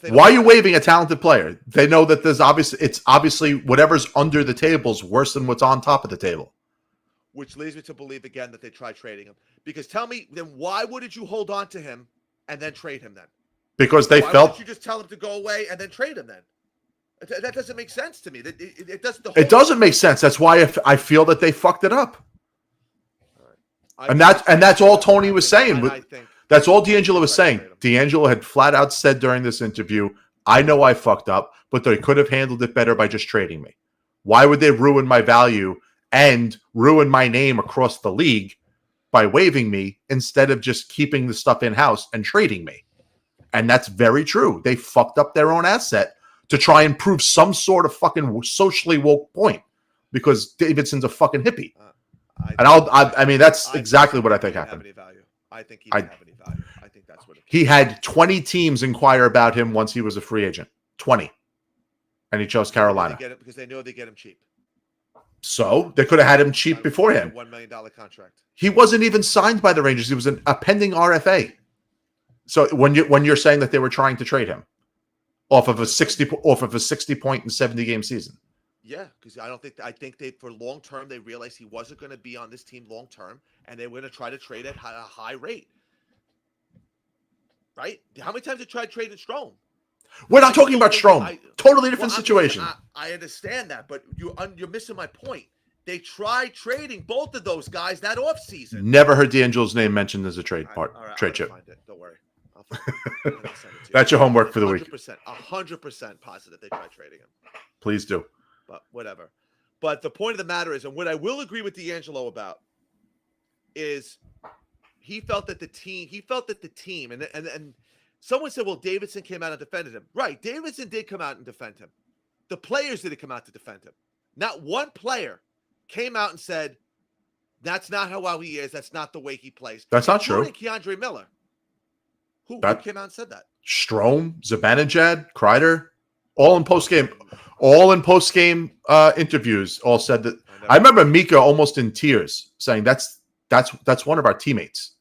Why are you waiving a talented player? They know that it's obviously whatever's under the table is worse than what's on top of the table. Which leads me to believe again that they tried trading him. Because tell me, then why wouldn't you hold on to him and then trade him then? Because they why felt. Why you just tell him to go away and then trade him then? That doesn't make sense to me. It doesn't make sense. That's why I feel that they fucked it up. And that's all Tony was saying. That's all D'Angelo was saying. D'Angelo had flat out said during this interview, "I know I fucked up, but they could have handled it better by just trading me. Why would they ruin my value and ruin my name across the league by waiving me instead of just keeping the stuff in-house and trading me?" And that's very true. They fucked up their own asset to try and prove some sort of fucking socially woke point because Davidson's a fucking hippie. I mean, that's exactly what I think happened. I think he didn't have any value. I think that's what he had 20 teams inquire about him once he was a free agent. 20. And he chose Carolina. Because they know they get him cheap. So they could have had him cheap beforehand. $1 million contract. He wasn't even signed by the Rangers. He was a pending RFA. So when you're saying that they were trying to trade him off of a 60 point and 70 game season. Yeah, because I think they for long term they realized he wasn't going to be on this team long term, and they were going to try to trade at a high rate. Right? How many times they tried trading Strome? We're not talking about Strome. Totally different situation. I understand that, but you're missing my point. They tried trading both of those guys that offseason. Never heard D'Angelo's name mentioned as a trade chip. Find it. Don't worry. That's your homework for the week. 100% positive they tried trading him. Please do. But whatever. But the point of the matter is, and what I will agree with D'Angelo about is he felt that the team, and someone said, well, Davidson came out and defended him. Right. Davidson did come out and defend him. The players didn't come out to defend him. Not one player came out and said, that's not how he is. That's not the way he plays. That's not true. Keandre Miller. Who came out and said that? Strome, Zibanejad, Kreider, all in post-game interviews all said that. I remember Mika almost in tears saying that's one of our teammates.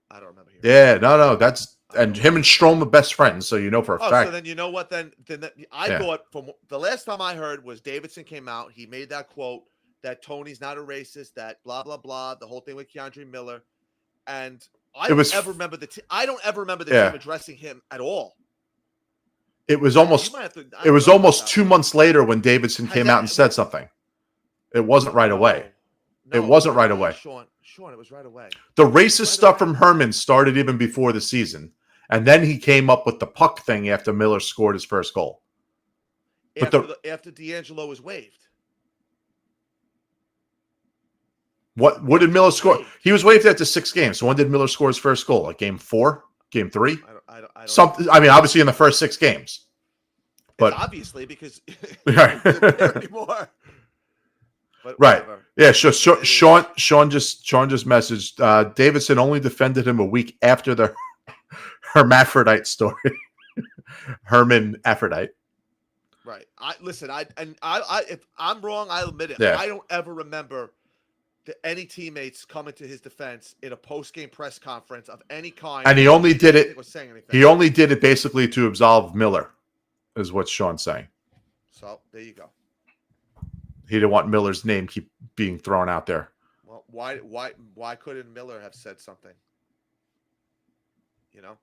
I don't remember. Yeah, no, And him and Strome are best friends, so you know for a fact. So then you know what? Then I thought from the last time I heard was Davidson came out. He made that quote that Tony's not a racist. That blah blah blah. The whole thing with Keandre Miller, and I don't ever remember the team addressing him at all. It was almost 2 months later when Davidson came out and said something. It wasn't right away. It wasn't right away. Sean, it was right away. The racist stuff from Herman started even before the season. And then he came up with the puck thing after Miller scored his first goal. After D'Angelo was waived. What did Miller score? He was waived after 6 games. So when did Miller score his first goal? Like game 4? Game 3? I don't something. I mean, obviously in the first 6 games. But it's obviously because right. anymore. But right. Yeah, sure. Sean just messaged Davidson only defended him a week after the hermaphrodite story. Herman Aphrodite. Right. If I'm wrong, I'll admit it. Yeah. I don't ever remember any teammates coming to his defense in a post-game press conference of any kind. And he only did it. He only did it basically to absolve Miller, is what Sean's saying. So there you go. He didn't want Miller's name keep being thrown out there. Well, why couldn't Miller have said something? You know,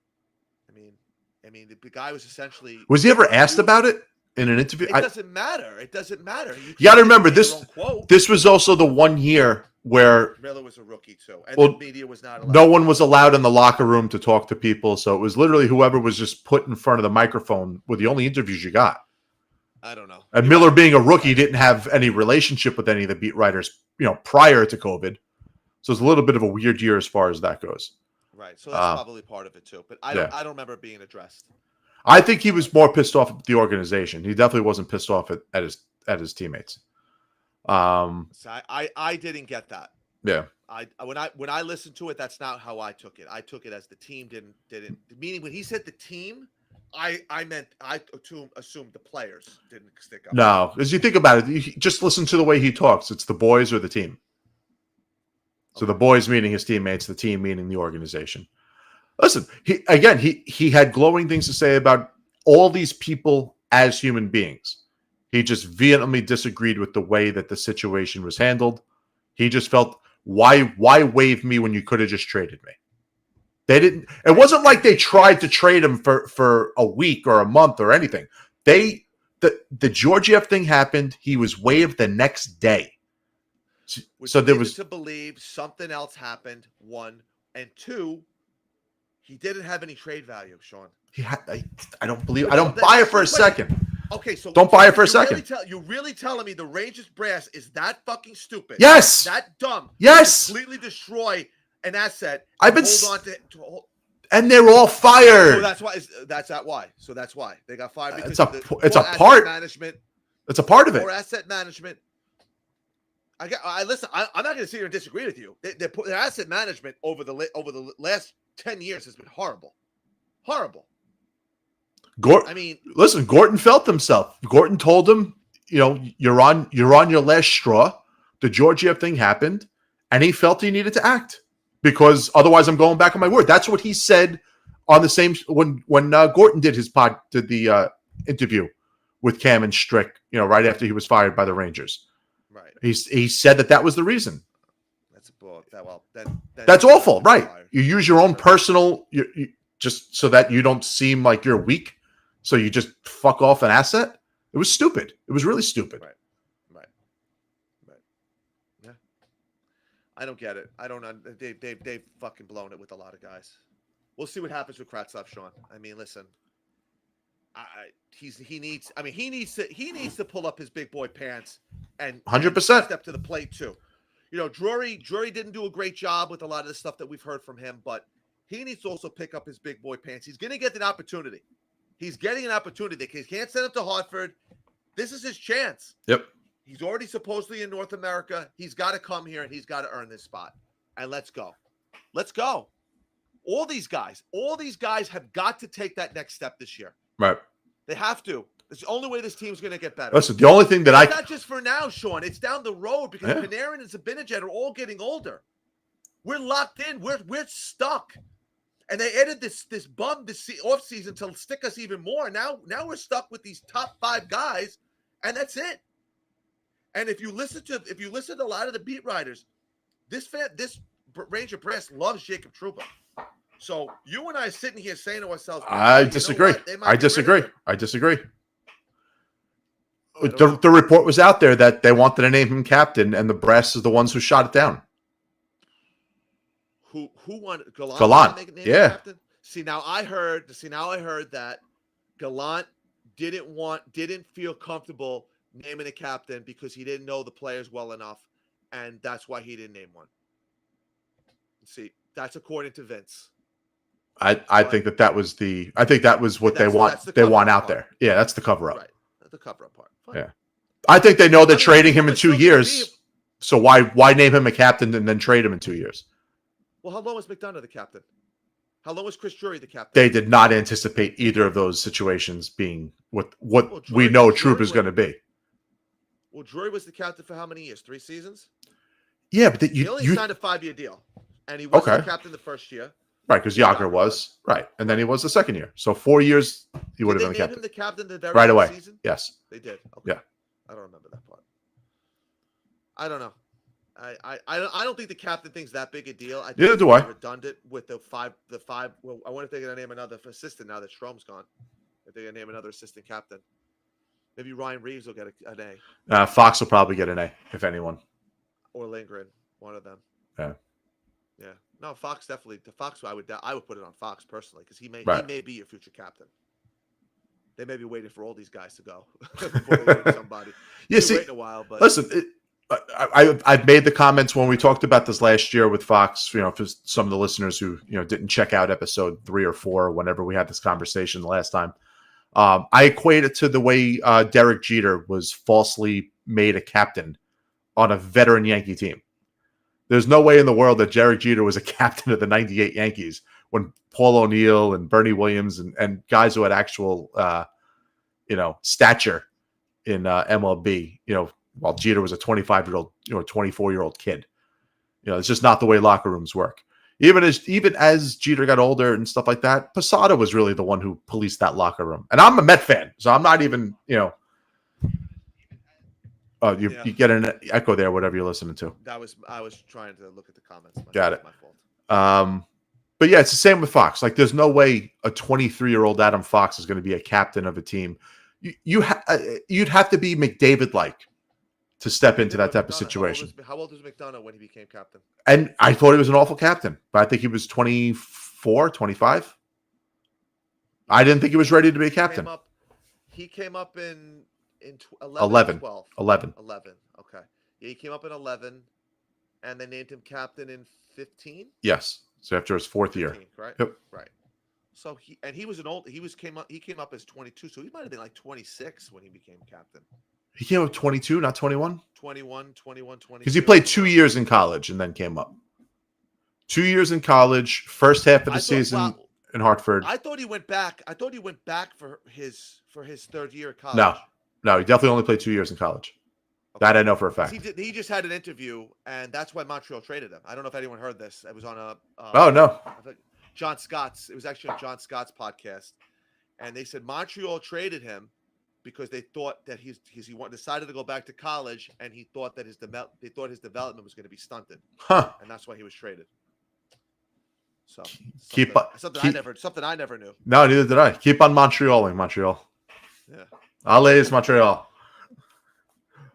I mean, the guy was essentially. Was he ever asked about it in an interview? It doesn't matter. It doesn't matter. You got to remember this. This was also the one year where Miller was a rookie too, and the media was not allowed. No one was allowed in the locker room to talk to people, so it was literally whoever was just put in front of the microphone were the only interviews you got. I don't know. And Miller, being a rookie, didn't have any relationship with any of the beat writers, prior to COVID. So it's a little bit of a weird year as far as that goes. Right. So that's probably part of it too. But I don't remember it being addressed. I think he was more pissed off at the organization. He definitely wasn't pissed off at his teammates. So I didn't get that. Yeah. When I listened to it, that's not how I took it. I took it as the team didn't meaning when he said the team, I assumed the players didn't stick up. No, as you think about it, you just listen to the way he talks. It's the boys or the team. So the boys meaning his teammates, the team meaning the organization. Listen, he had glowing things to say about all these people as human beings. He just vehemently disagreed with the way that the situation was handled. He just felt, why waive me when you could have just traded me? They didn't. It wasn't like they tried to trade him for a week or a month or anything. The Georgiev thing happened. He was waived the next day. So there was to believe something else happened. 1 and 2. He didn't have any trade value, Sean. I don't buy it for a second. Okay, so don't buy it for a second. You're really telling me the Rangers brass is that fucking stupid? Yes. That dumb? Yes. Completely destroy an asset. And they're all fired. So that's why. That's why. So that's why they got fired. It's a part. Management. It's a part of it. Or asset management. Listen. I'm not going to sit here and disagree with you. Their asset management over the last 10 years has been horrible. Horrible. Listen, Gorton felt himself. Gorton told him, you're on your last straw. The Georgiev thing happened, and he felt he needed to act because otherwise I'm going back on my word. That's what he said on the same when Gorton did the interview with Cam and Strick, right after he was fired by the Rangers. Right. He said that was the reason. That's awful, right? You use your own personal, just so that you don't seem like you're weak. So you just fuck off an asset. It was stupid. It was really stupid. Right. Yeah. I don't get it. I don't know. They've fucking blown it with a lot of guys. We'll see what happens with Kravtsov, Sean. I mean, listen. He needs to pull up his big boy pants and 100% step to the plate too. Drury didn't do a great job with a lot of the stuff that we've heard from him, but he needs to also pick up his big boy pants. He's going to get an opportunity. He's getting an opportunity. He can't send him to Hartford. This is his chance. Yep. He's already supposedly in North America. He's got to come here and he's got to earn this spot. And let's go. Let's go. All these guys have got to take that next step this year. Right. They have to. It's the only way this team's going to get better. Listen, the only thing that it's not just for now, Sean. It's down the road because Panarin and Zibanejad are all getting older. We're locked in. We're stuck. And they added this bum this off season to stick us even more. Now we're stuck with these top 5 guys, and that's it. And if you listen to a lot of the beat writers, this Ranger Brass loves Jacob Trouba. So you and I are sitting here saying to ourselves, I disagree. I disagree. The report was out there that they wanted to name him captain, and the brass is the ones who shot it down. Who wanted Gallant? Gallant, yeah. Captain? See, now I heard that Gallant didn't feel comfortable naming a captain because he didn't know the players well enough, and that's why he didn't name one. See, that's according to Vince. I think that was what they want out there. Yeah, that's the cover up. Right, that's the cover up part. Fine. Yeah, I think they know they're trading him in 2 years. So why name him a captain and then trade him in 2 years? Well, how long was McDonough the captain? How long was Chris Drury the captain? They did not anticipate either of those situations being what we know Troop is going to be. Well, Drury was the captain for how many years? 3 seasons? Yeah, but he only signed a 5-year deal, and he wasn't the captain the first year. Right, because Yager was. Right, and then he was the second year. So 4 years, he would have been the captain. Did they name him the captain the very right away. Season? Yes. They did. Okay. Yeah. I don't remember that part. I don't know. I don't think the captain thing's that big a deal. I think Neither do I. Redundant with the five. Well, I wonder if they're going to name another assistant now that Strom's gone. If they're going to name another assistant captain, maybe Ryan Reeves will get an A. Fox will probably get an A, if anyone. Or Lindgren, one of them. Yeah. Yeah. No, Fox definitely. The Fox, I would put it on Fox personally because he may be your future captain. They may be waiting for all these guys to go before they name somebody. Yeah, see, waiting a while, but listen. I've made the comments when we talked about this last year with Fox, for some of the listeners who, didn't check out episode 3 or 4, whenever we had this conversation the last time. I equate it to the way Derek Jeter was falsely made a captain on a veteran Yankee team. There's no way in the world that Derek Jeter was a captain of the 98 Yankees when Paul O'Neill and Bernie Williams and guys who had actual, stature in MLB, while Jeter was a 25-year-old, 24-year-old kid. It's just not the way locker rooms work. Even as Jeter got older and stuff like that, Posada was really the one who policed that locker room. And I'm a Met fan, so I'm not even, you get an echo there, whatever you're listening to. I was trying to look at the comments. Got it. My fault. But yeah, it's the same with Fox. Like, there's no way a 23-year-old Adam Fox is going to be a captain of a team. You'd have to be McDavid-like to step into that type of situation. How old was McDonough when he became captain? And I thought he was an awful captain, but I think he was 24, 25. I didn't think he was ready to be a captain. He came up in 11. 12. 11. Okay. Yeah, he came up in 11, and they named him captain in 15? Yes. So after his 4th year. Right? Yep. Right. So he came up as 22, so he might have been like 26 when he became captain. He came up 22, not 21? 21, 22. Because he played 2 years in college and then came up. 2 years in college, first half of the season in Hartford. I thought he went back. For his 3rd year of college. No, he definitely only played 2 years in college. Okay. That I know for a fact. He just had an interview, and that's why Montreal traded him. I don't know if anyone heard this. It was on a oh no, John Scott's. It was actually on John Scott's podcast, and they said Montreal traded him because they thought that he decided to go back to college, and he thought that his development was going to be stunted, and that's why he was traded. So something I never knew. No, neither did I. Keep on Montrealing, Montreal. Yeah, Allez, Montreal.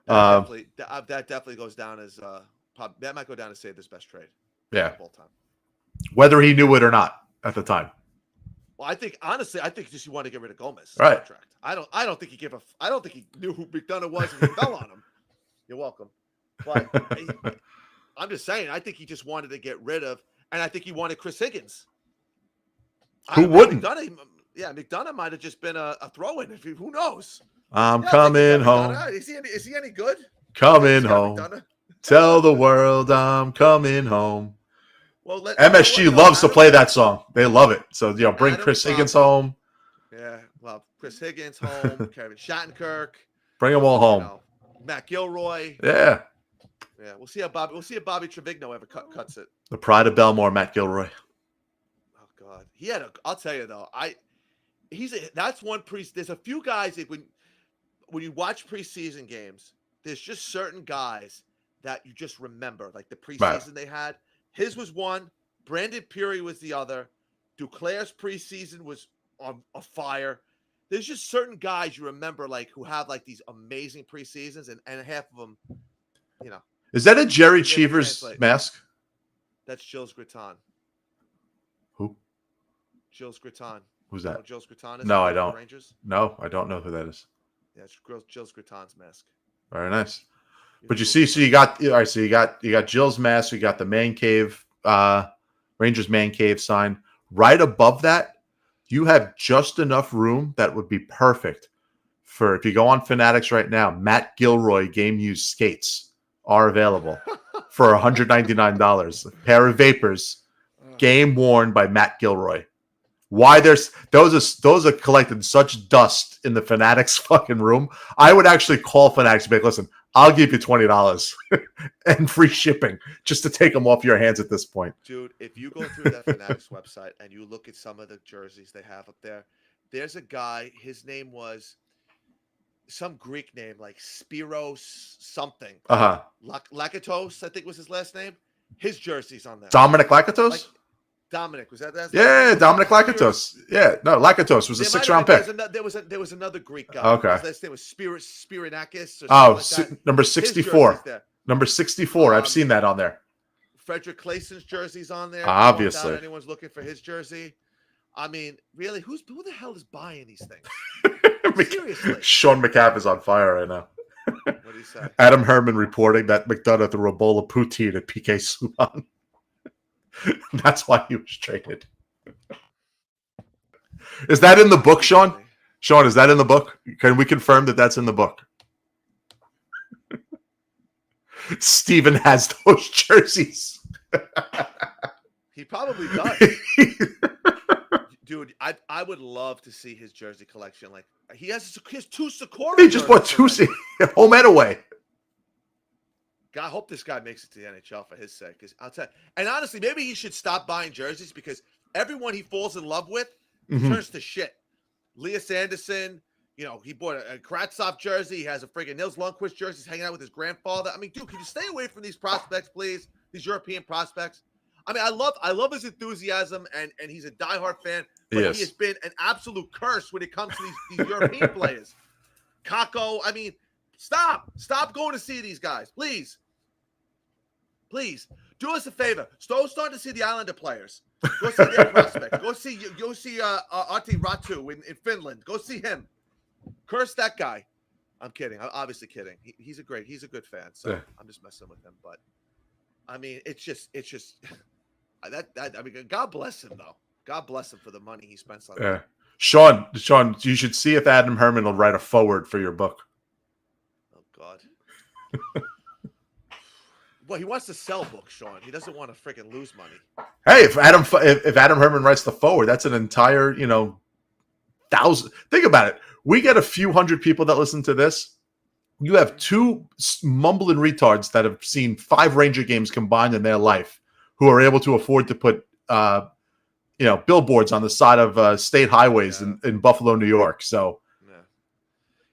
That definitely goes down as that might go down as Sather's best trade. Yeah, of all time. Whether he knew it or not at the time. Well, I think just he wanted to get rid of Gomez contract. I don't think he knew who McDonough was and he fell on him. You're welcome. But I'm just saying, I think he just wanted to get rid of, and I think he wanted Chris Higgins. Who wouldn't? McDonough might have just been a throw-in. Who knows? I'm coming home. Is he any good? Coming home. Tell the world I'm coming home. Well, MSG loves to play that song. They love it. So, bring Chris Higgins home. Yeah, well, Chris Higgins home. Kevin Shattenkirk. Bring them all home. Matt Gilroy. Yeah. Yeah, we'll see if Bobby Trevigno ever cuts it. The pride of Belmore, Matt Gilroy. Oh God, he had a. I'll tell you though, that's one There's a few guys that when you watch preseason games, there's just certain guys that you just remember, like the Right. preseason they had. His was one. Brandon Peary was the other. Duclair's preseason was on a fire. There's just certain guys you remember, like who have like these amazing preseasons, and half of them, you know, Is that a Jerry they never Cheevers translate. mask? That's Gilles Gratton. Who? Gilles Gratton. Who's You know that? who Gilles Gratton is? No, I For the don't. Rangers. No, I don't know who that is. Yeah, it's Gilles Gratton's mask. Very nice. You But can you Google see, it so you later. got all right. So you got Jill's mask. You got the man cave, Rangers man cave sign. Right above that, you have just enough room that would be perfect for if you go on Fanatics right now. Matt Gilroy game used skates are available for $199. A pair of Vapors, game worn by Matt Gilroy. Why those are collecting such dust in the Fanatics fucking room. I would actually call Fanatics and be like, listen, I'll give you $20 and free shipping just to take them off your hands at this point. Dude, if you go through that Fanatics website and you look at some of the jerseys they have up there, there's a guy, his name was some Greek name, like Spiros something. Uh-huh. Lakatos, I think was his last name. His jersey's on there. Dominic Lakatos? Like, Dominic, was that that? Yeah, Dominic Lakatos. Yeah, no, Lakatos was a 6th-round pick. There was another Greek guy. Okay. His last name was Spirinakis or something like that. Number 64. There. Number 64. I've seen that on there. Frederick Clason's jersey's on there. Obviously. Anyone's looking for his jersey. I mean, really, who the hell is buying these things? Seriously. Sean McCaff is on fire right now. What do you say? Adam Herman reporting that McDonough threw a bowl of poutine at PK Subban. That's why he was traded. Is that in the book, Sean? Sean, is that in the book? Can we confirm that that's in the book? Steven has those jerseys. He probably does. Dude, I would love to see his jersey collection. Like he has 2 Sakura. He just bought 2 home and away. God, I hope this guy makes it to the NHL for his sake. Because I'll tell you, and honestly, maybe he should stop buying jerseys because everyone he falls in love with turns to shit. Elias Anderson, you know, he bought a Kravtsov jersey. He has a friggin' Nils Lundqvist jersey. He's hanging out with his grandfather. I mean, dude, can you stay away from these prospects, please? These European prospects. I mean, I love his enthusiasm, and he's a diehard fan. But Yes. he has been an absolute curse when it comes to these European players. Kako, I mean, stop going to see these guys, please. Please do us a favor. Start to see the Islander players. Go see their prospects. Go see Arti Ratu in Finland. Go see him. Curse that guy. I'm kidding. I'm obviously kidding. He's a good fan. So yeah. I'm just messing with him. But I mean, it's just that I mean, God bless him though. God bless him for the money he spends on that. Sean, you should see if Adam Herman will write a foreword for your book. Oh God. Well, he wants to sell books, Sean. He doesn't want to freaking lose money. Hey, if Adam Herman writes the forward, that's an entire, 1,000. Think about it. We get a few hundred people that listen to this. You have 2 mumbling retards that have seen 5 Ranger games combined in their life, who are able to afford to put, billboards on the side of state highways in Buffalo, New York. So,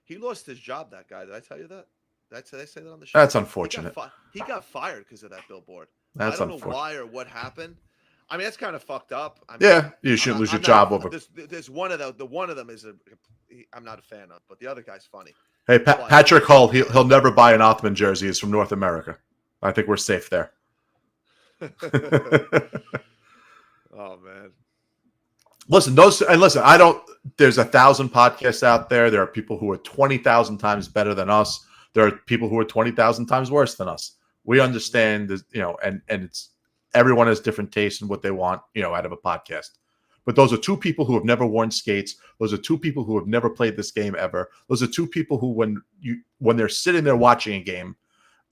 he lost his job. That guy. Did I tell you that? Did I say that on the show? That's unfortunate. He got fired because of that billboard. That's I don't know why or what happened. I mean, that's kind of fucked up. I mean, you shouldn't lose your job over. There's one of the one of them is I'm not a fan of, but the other guy's funny. Hey, Patrick Hull, he'll never buy an Othman jersey. He's from North America. I think we're safe there. Oh man. Listen, I don't. There's 1,000 podcasts out there. There are people who are 20,000 times better than us. There are people who are 20,000 times worse than us. We understand this, and it's everyone has different tastes in what they want, out of a podcast. But those are 2 people who have never worn skates. Those are 2 people who have never played this game ever. Those are 2 people who, when they're sitting there watching a game,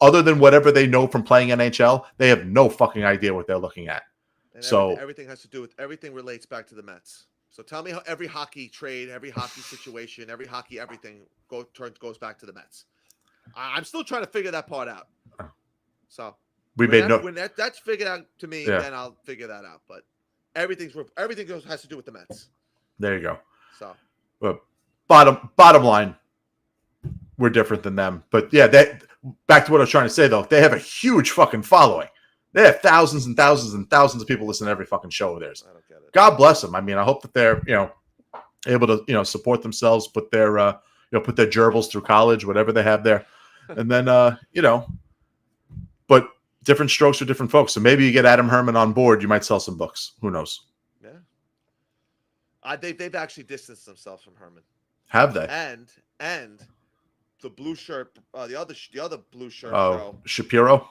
other than whatever they know from playing NHL, they have no fucking idea what they're looking at. And so everything has to do with everything relates back to the Mets. So tell me how every hockey trade, every hockey situation, every hockey everything goes back to the Mets. I'm still trying to figure that part out. So when that's figured out to me, then I'll figure that out. But everything has to do with the Mets. There you go. So, but bottom line, we're different than them. But yeah, back to what I was trying to say though, they have a huge fucking following. They have thousands and thousands and thousands of people listen to every fucking show of theirs. I don't get it. God bless them. I mean, I hope that they're able to support themselves, put their put their gerbils through college, whatever they have there, and then but different strokes for different folks. So maybe you get Adam Herman on board, you might sell some books. Who knows? Yeah. They've actually distanced themselves from Herman. Have they? And the blue shirt, the other blue shirt show, Shapiro,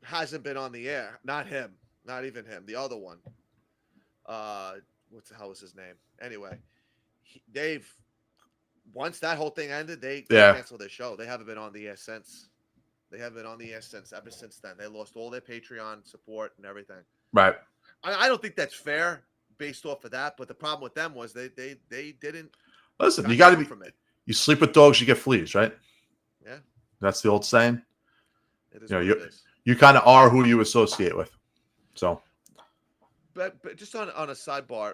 hasn't been on the air. Not him. Not even him. The other one. What the hell was his name? Anyway, they've once that whole thing ended, they canceled their show. They haven't been on the air since. Ever since then. They lost all their Patreon support and everything. Right. I don't think that's fair based off of that. But the problem with them was they didn't. Listen, you got to be. From it. You sleep with dogs, you get fleas, right? Yeah. That's the old saying. It is. You kind of are who you associate with. So. But just on a sidebar,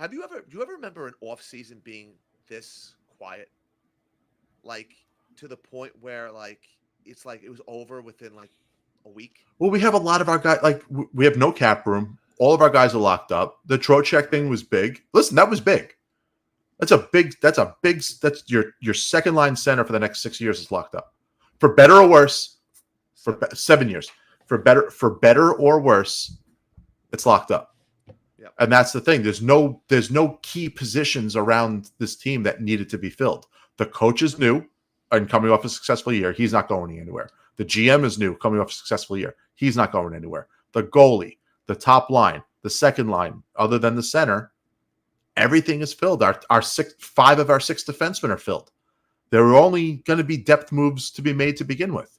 do you ever remember an off season being this quiet? Like to the point where it's like it was over within like a week. Well, we have a lot of our guys. Like we have no cap room. All of our guys are locked up. The Trocheck thing was big. Listen, that was big. That's your second line center for the next 6 years is locked up, for better or worse. For 7 years, for better or worse, it's locked up. Yep. And that's the thing. There's no key positions around this team that needed to be filled. The coach is new and coming off a successful year. He's not going anywhere. The GM is new, coming off a successful year. He's not going anywhere. The goalie, the top line, the second line, other than the center, everything is filled. Five of our six defensemen are filled. There are only going to be depth moves to be made to begin with.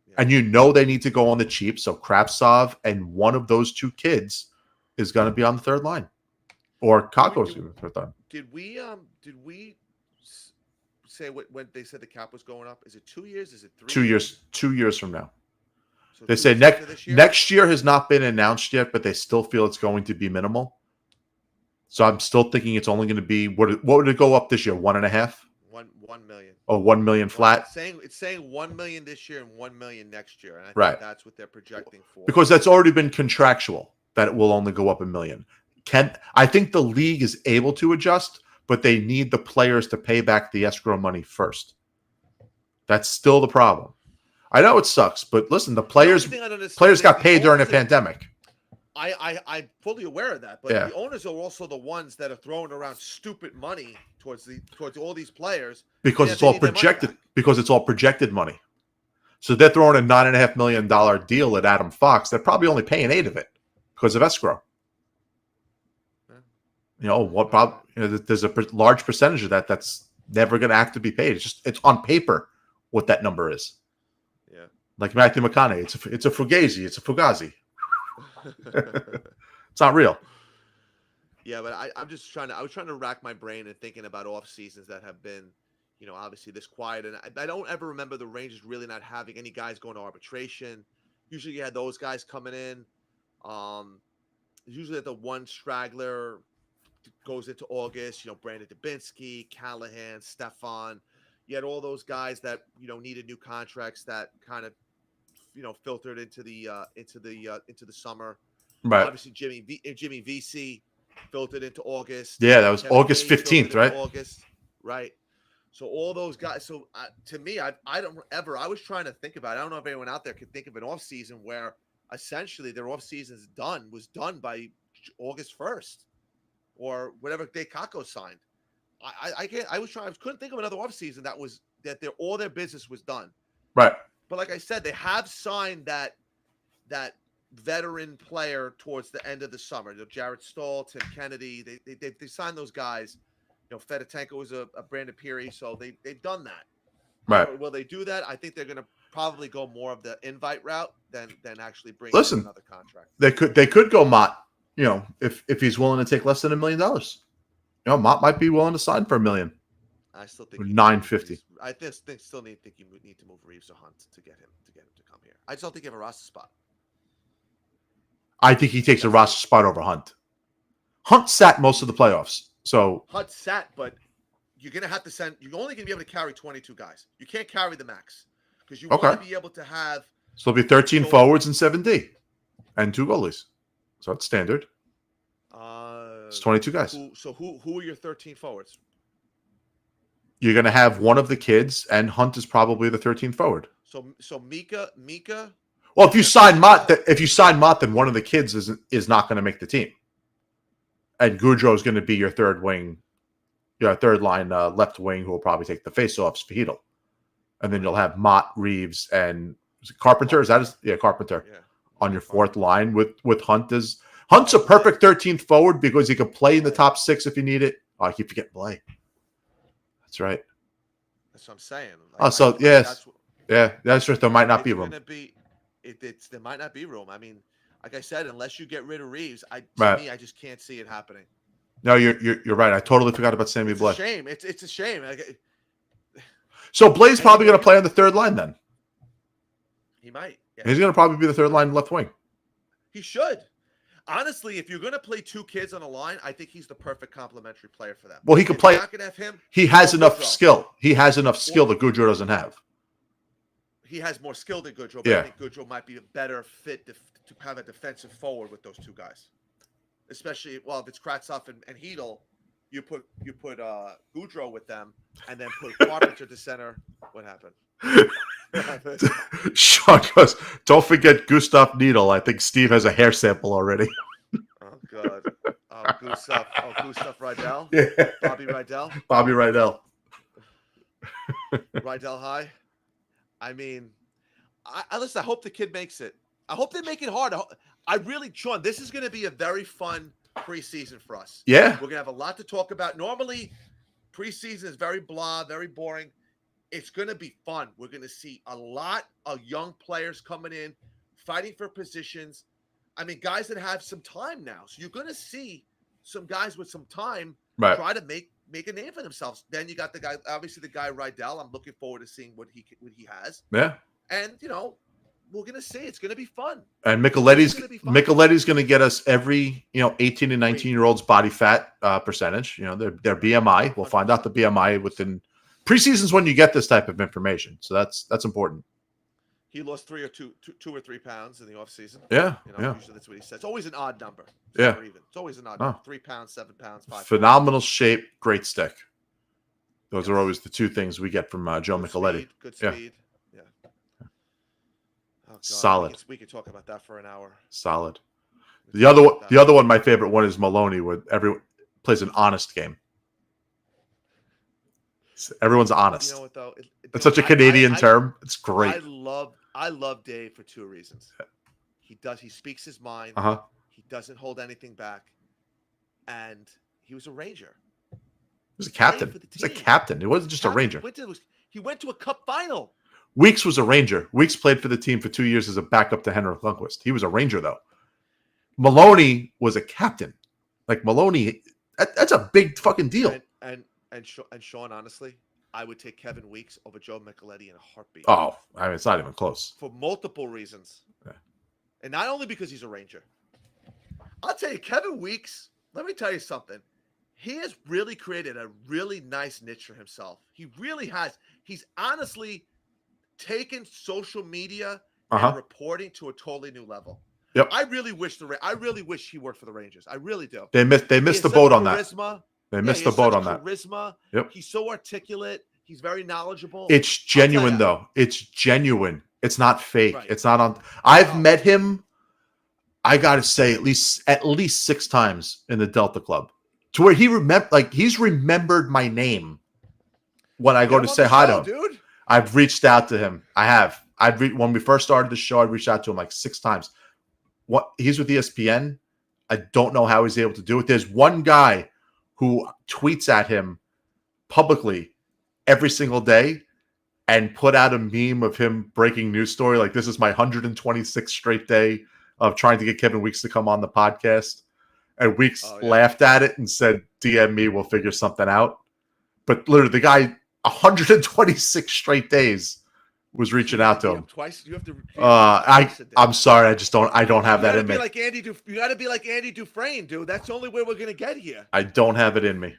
Yeah. And they need to go on the cheap. So Kravtsov and one of those two kids is going to be on the third line. Or Kako's on the third line. Did we say when they said the cap was going up? Is it 2 years? Is it 3 2 years? 2 years from now. So they say next year has not been announced yet, but they still feel it's going to be minimal. So I'm still thinking it's only going to be what would it go up this year? 1.5? 1 million. Oh, 1 million flat. It's saying 1 million this year and 1 million next year, and I think that's what they're projecting for. Because that's already been contractual that it will only go up $1 million. I think the league is able to adjust, but they need the players to pay back the escrow money first. That's still the problem. I know it sucks, but listen, the players got paid during a pandemic. I'm fully aware of that, but the owners are also the ones that are throwing around stupid money towards all these players because it's all projected. Because it's all projected money. So they're throwing a $9.5 million deal at Adam Fox. They're probably only paying 8 of it because of escrow. There's a large percentage of that's never going to have to be paid. It's on paper what that number is. Yeah, like Matthew McConaughey, it's a fugazi, it's a fugazi. It's not real. Yeah, but I was trying to rack my brain and thinking about off seasons that have been, obviously this quiet. And I don't ever remember the Rangers really not having any guys going to arbitration. Usually you had those guys coming in. Usually the one straggler goes into August, Brandon Dubinsky, Callahan, Stefan. You had all those guys that, needed new contracts that kind of, filtered into the summer. Right. Obviously, Jimmy VC filtered into August. Yeah, that was Kevin August 15th, right? August, right. So all those guys. So to me, I was trying to think about it. I don't know if anyone out there could think of an off season where essentially their off season was done by August 1st or whatever day Kako signed. I couldn't think of another off season that all their business was done. Right. But like I said, they have signed that veteran player towards the end of the summer. Jared Stahl, Tim Kennedy, they signed those guys. Fedotenko was a Brandon Peary, so they've done that. Right. Will they do that? I think they're going to probably go more of the invite route than actually bring in another contract. They could go Mott. If he's willing to take less than $1 million, Mott might be willing to sign for $1 million. I still think $950. I still need to move Reeves or Hunt to get him to come here. I just don't think you have a roster spot. I think he takes a roster spot over Hunt. Hunt sat most of the playoffs. So Hunt sat, but you're going to have to send – you're only going to be able to carry 22 guys. You can't carry the max because you want to be able to have – So it'll be 13 forwards and 7D and 2 goalies. So it's standard. It's 22 guys. Who are your 13 forwards? You're going to have one of the kids, and Hunt is probably the 13th forward. So Mika. Well, if you sign Mott, then one of the kids is not going to make the team, and Goudreau is going to be your third wing, your third line left wing, who will probably take the faceoffs for Hedel, and then you'll have Mott, Reeves, and Carpenter. Carpenter on your fourth line with Hunt as Hunt's a perfect 13th forward because he could play in the top 6 if you need it. Oh, I keep forgetting Blay. That's right. That's what I'm saying. That's true. There might not be room. There might not be room. I mean, like I said, unless you get rid of Reeves, I just can't see it happening. No, you're right. I totally forgot about Sammy Blay. It's a shame. It's a shame. So Blay's probably going to play on the third line then. He might. Yeah. He's going to probably be the third line left wing. He should. Honestly, if you're going to play 2 kids on a line, I think he's the perfect complementary player for them. Well, he could play. You're not going to have him. He has enough skill. He has enough skill that Goudreau doesn't have. He has more skill than Goudreau, but I think Goudreau might be a better fit to have a defensive forward with those 2 guys. Especially, if it's Kravtsov and Hedel, you put Goudreau with them and then put Carpenter to center. What happened? Shawn goes, don't forget Gustav Needle. I think Steve has a hair sample already. Oh, God. Gustav Rydell? Yeah. Bobby Rydell? Bobby Rydell. Rydell high? I mean, listen, I hope the kid makes it. I hope they make it hard. Sean, this is going to be a very fun preseason for us. Yeah. We're going to have a lot to talk about. Normally, preseason is very blah, very boring. It's going to be fun. We're going to see a lot of young players coming in, fighting for positions. I mean, guys that have some time now. So you're going to see some guys with some time try to make a name for themselves. Then you got the guy, obviously the guy Rydell. I'm looking forward to seeing what he has. Yeah. And, we're going to see. It's going to be fun. And Micheletti's going to get us every, 18 and 19-year-olds body fat percentage, their BMI. We'll find out the BMI within preseason's when you get this type of information. So that's important. He lost 2 or 3 pounds in the offseason. Yeah. Usually that's what he says. It's always an odd number. It's always an odd number. 3 pounds, 7 pounds, 5 pounds. Phenomenal shape, great stick. Those are always the 2 things we get from Joe Micheletti. Good speed. Yeah. Oh, God. Solid. We could talk about that for an hour. Solid. The other one, my favorite one is Maloney, where everyone plays an honest game. Everyone's honest. You know what, though? It's such a Canadian term. It's great. I love Dave for 2 reasons. He speaks his mind. He doesn't hold anything back. And he was a Ranger. He was a captain. He was a captain. It wasn't just a Ranger. He went to a cup final. Weeks was a Ranger. Weeks played for the team for 2 years as a backup to Henrik Lundqvist. He was a Ranger, though. Maloney was a captain. Like, Maloney, that's a big fucking deal. And Sean, honestly, I would take Kevin Weeks over Joe Micheletti in a heartbeat. Oh, I mean, it's not even close. For multiple reasons. Yeah. And not only because he's a Ranger. I'll tell you, Kevin Weeks, let me tell you something. He has really created a really nice niche for himself. He really has. He's honestly taken social media and reporting to a totally new level. Yep. I really wish he worked for the Rangers. I really do. They missed the boat on that. They missed the boat on that. Charisma. Yep. He's so articulate. He's very knowledgeable. It's genuine, though. It's genuine. It's not fake. Right. It's not on. I've met him, I got to say, at least 6 times in the Delta Club, to where he's remembered my name when I go to say hi to him. Dude. I've reached out to him. I have. When we first started the show, I reached out to him like 6 times. He's with ESPN. I don't know how he's able to do it. There's one guy who tweets at him publicly every single day and put out a meme of him breaking news story. Like, this is my 126th straight day of trying to get Kevin Weeks to come on the podcast. And Weeks laughed at it and said, DM me, we'll figure something out. But literally the guy, 126 straight days was reaching out to him. Twice. You have to. Twice a day. I'm sorry. I don't have that in me. You got to be like Andy Dufresne, dude. That's the only way we're gonna get here. I don't have it in me.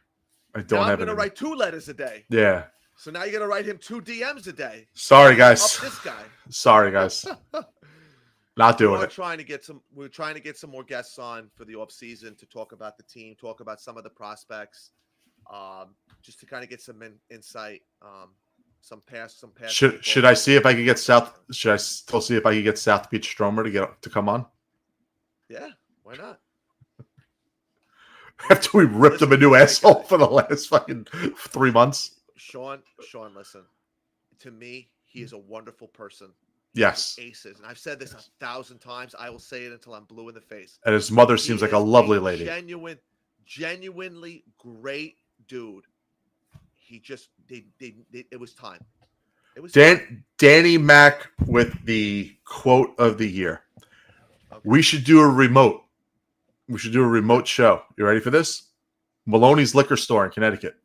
I'm gonna write 2 letters a day. Yeah. So now you're gonna write him 2 DMs a day. Sorry, guys. Up this guy. Sorry, guys. Not doing it. We're trying to get some more guests on for the off season to talk about the team, talk about some of the prospects, just to kind of get some insight. Some past. Should I see if I can get South? Should I still see if I can get South Beach Stromer to come on? Yeah, why not? After we ripped him a new asshole for the last fucking 3 months. Sean, listen. To me, he is a wonderful person. Yes. Aces. And I've said this 1,000 times. I will say it until I'm blue in the face. And his mother seems like a lovely lady. Genuinely great dude. He just it was time. It was Danny Mac with the quote of the year. Okay. We should do a remote show. You ready for this? Maloney's Liquor Store in Connecticut.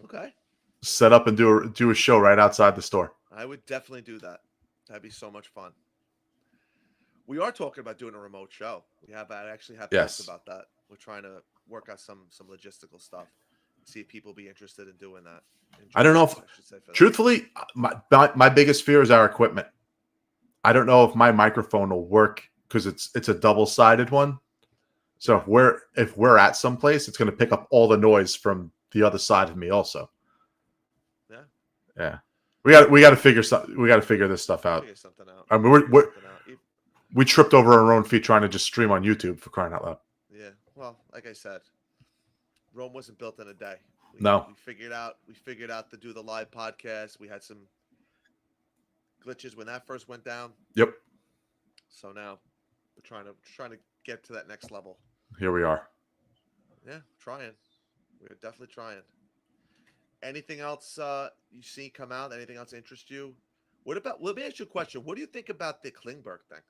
Okay. Set up and do a show right outside the store. I would definitely do that. That'd be so much fun. We are talking about doing a remote show. I actually have talks about that. We're trying to work out some logistical stuff. See if people be interested in doing that. I don't know if, truthfully, my biggest fear is our equipment. I don't know if my microphone will work because it's a double-sided one. So if we're at some place, it's going to pick up all the noise from the other side of me also. Yeah. We got to figure this stuff out. Figure something out. I mean, we tripped over our own feet trying to just stream on YouTube, for crying out loud. Yeah. Well, like I said, Rome wasn't built in a day. No. We figured out to do the live podcast. We had some glitches when that first went down. Yep. So now we're trying to get to that next level. Here we are. Yeah, trying. We're definitely trying. Anything else you see come out? Anything else interest you? Let me ask you a question. What do you think about the Klingberg thing?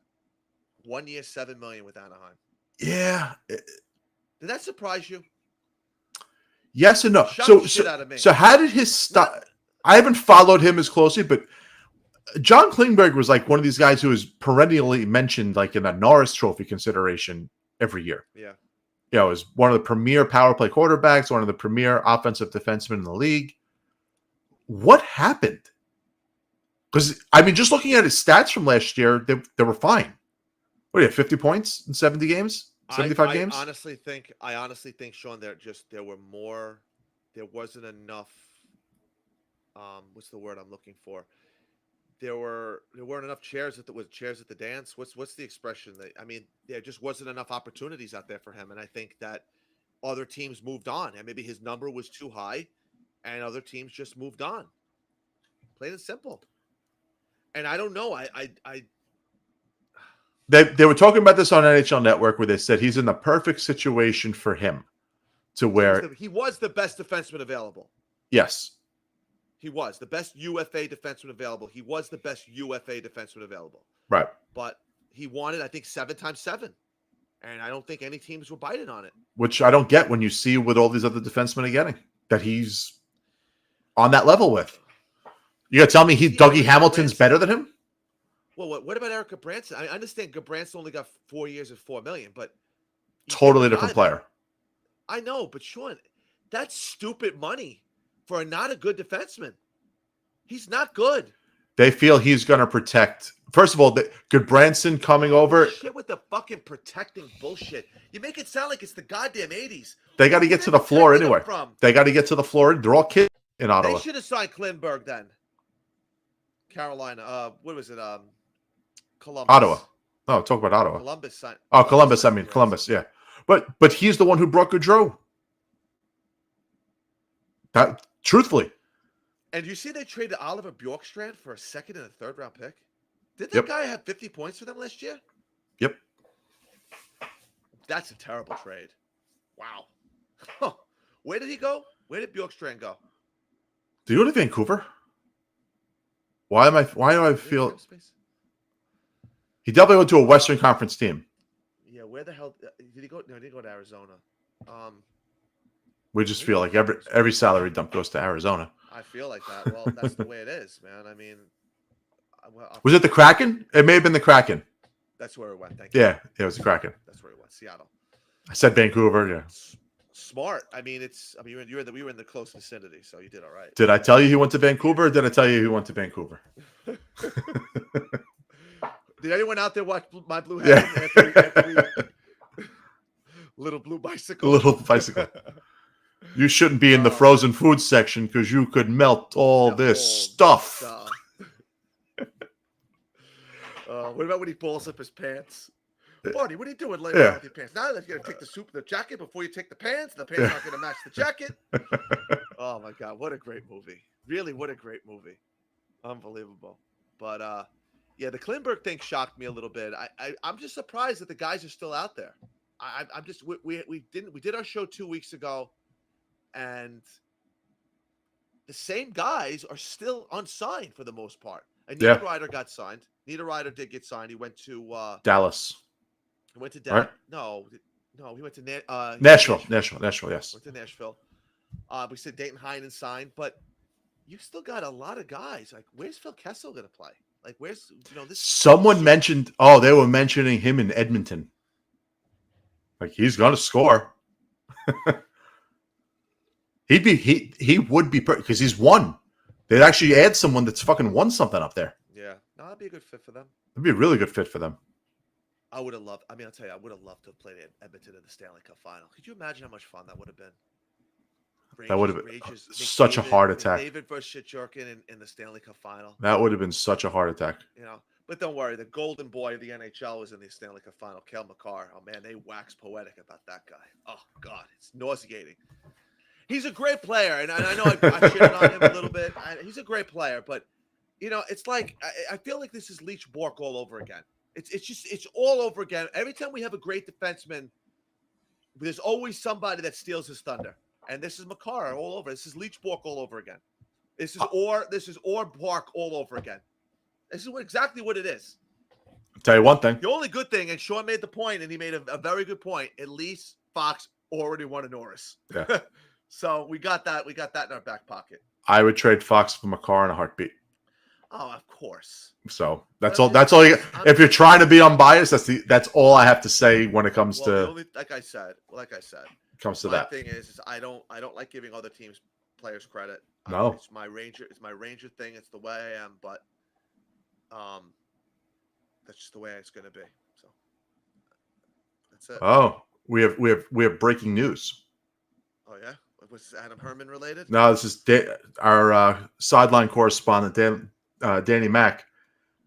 1 year, $7 million with Anaheim. Yeah. Did that surprise you? Yes and no. So how did his stop? I haven't followed him as closely, but John Klingberg was like one of these guys who is perennially mentioned like in a Norris Trophy consideration every year. Yeah. You know, is one of the premier power play quarterbacks, one of the premier offensive defensemen in the league. What happened? Because, I mean, just looking at his stats from last year, they were fine. What do you have, 50 points in 70 games? 75 games? I honestly think, Sean, there wasn't enough, what's the word I'm looking for? There weren't enough chairs at the dance. What's the expression? There just wasn't enough opportunities out there for him. And I think that other teams moved on, and maybe his number was too high, and other teams just moved on. Plain and simple. And I don't know. They were talking about this on NHL Network where they said he's in the perfect situation for him to where he was the best defenseman available. Yes. He was the best UFA defenseman available. He was the best UFA defenseman available. Right. But he wanted, I think, 7x7. And I don't think any teams were biting on it. Which I don't get when you see what all these other defensemen are getting. That he's on that level with. You got to tell me Dougie Hamilton's better than him? Well, what about Eric Gabranson? I understand Gabranson only got 4 years at $4 million, but totally different player. I know, but Sean, that's stupid money for not a good defenseman. He's not good. They feel he's going to protect. First of all, Gudbranson coming over. Shit with the fucking protecting bullshit. You make it sound like it's the goddamn 80s. They got to get to the floor anyway. They got to get to the floor. They're all kids in Ottawa. They should have signed Klingberg then. Carolina. What was it? Columbus. Ottawa. No, talk about Ottawa. Columbus signed. Oh, Columbus. I mean, Columbus. Yeah. But he's the one who brought Gaudreau. That, truthfully. And you see they traded Oliver Bjorkstrand for a second and a third round pick? Did that guy have 50 points for them last year? Yep. That's a terrible trade. Wow. Huh. Where did he go? Where did Bjorkstrand go? Did he go to Vancouver? Why do I feel he definitely went to a Western Conference team. Yeah, where the hell did he go? No, he didn't go to Arizona. We just feel like every salary dump goes to Arizona. I feel like that. Well, that's the way it is, man. I mean, Was it the Kraken? It may have been the Kraken. That's where it went. Thank you. Yeah, it was the Kraken. That's where it went. Seattle. I said Vancouver. Yeah. Smart. I mean, we were in the close vicinity, so you did all right. Did I tell you he went to Vancouver? Or did I tell you he went to Vancouver? Did anyone out there watch My Blue Heaven? Yeah. Little blue bicycle. Little bicycle. You shouldn't be in the frozen food section because you could melt all this stuff. What about when he pulls up his pants? Buddy, what are you doing laying down with your pants? Now you're going to take the jacket before you take the pants. The pants aren't going to match the jacket. Oh, my God. What a great movie. Really, what a great movie. Unbelievable. But, yeah, the Klinberg thing shocked me a little bit. I'm just surprised that the guys are still out there. I'm just we did our show 2 weeks ago, and the same guys are still unsigned for the most part. And Niederreiter got signed. Niederreiter did get signed. He went to Dallas. He went to Dallas. Right? No, he went to Nashville. Nashville, yes. Went to Nashville. We said Dayton Heinen signed, but you still got a lot of guys. Like, where's Phil Kessel going to play? Like, where's this? Someone mentioned. Oh, they were mentioning him in Edmonton. Like, he's going to score. He would be because he's won. They'd actually add someone that's fucking won something up there. Yeah, no, that'd be a good fit for them. It'd be a really good fit for them. I would have loved. I mean, I'll tell you, I would have loved to have played at Edmonton in the Stanley Cup final. Could you imagine how much fun that would have been? That would have been such a heart attack. David versus Shitjorkin in the Stanley Cup final. That would have been such a heart attack. But don't worry, the golden boy of the NHL was in the Stanley Cup final, Cale Makar. Oh man, they wax poetic about that guy. Oh God, it's nauseating. He's a great player, and I know I shitted on him a little bit. He's a great player, but it's like I feel like this is Leach Bork all over again. It's all over again. Every time we have a great defenseman, there's always somebody that steals his thunder. And this is Makar all over. This is Leach Bork all over again. This is Orr Bork all over again. This is exactly what it is. I'll tell you one thing. The only good thing, and Shawn made the point, and he made a very good point. At least Fox already won a Norris. Yeah. So we got that. We got that in our back pocket. I would trade Fox for Makar in a heartbeat. Oh, of course. So that's all. That's all. If you're trying to be unbiased, that's all I have to say when it comes to. Like I said, comes to my that thing is I don't like giving other teams players credit. No, it's my Ranger thing. It's the way I am, but that's just the way it's going to be. So that's it. Oh, we have breaking news. Oh yeah, was Adam Herman related? No, this is our sideline correspondent Danny Mack.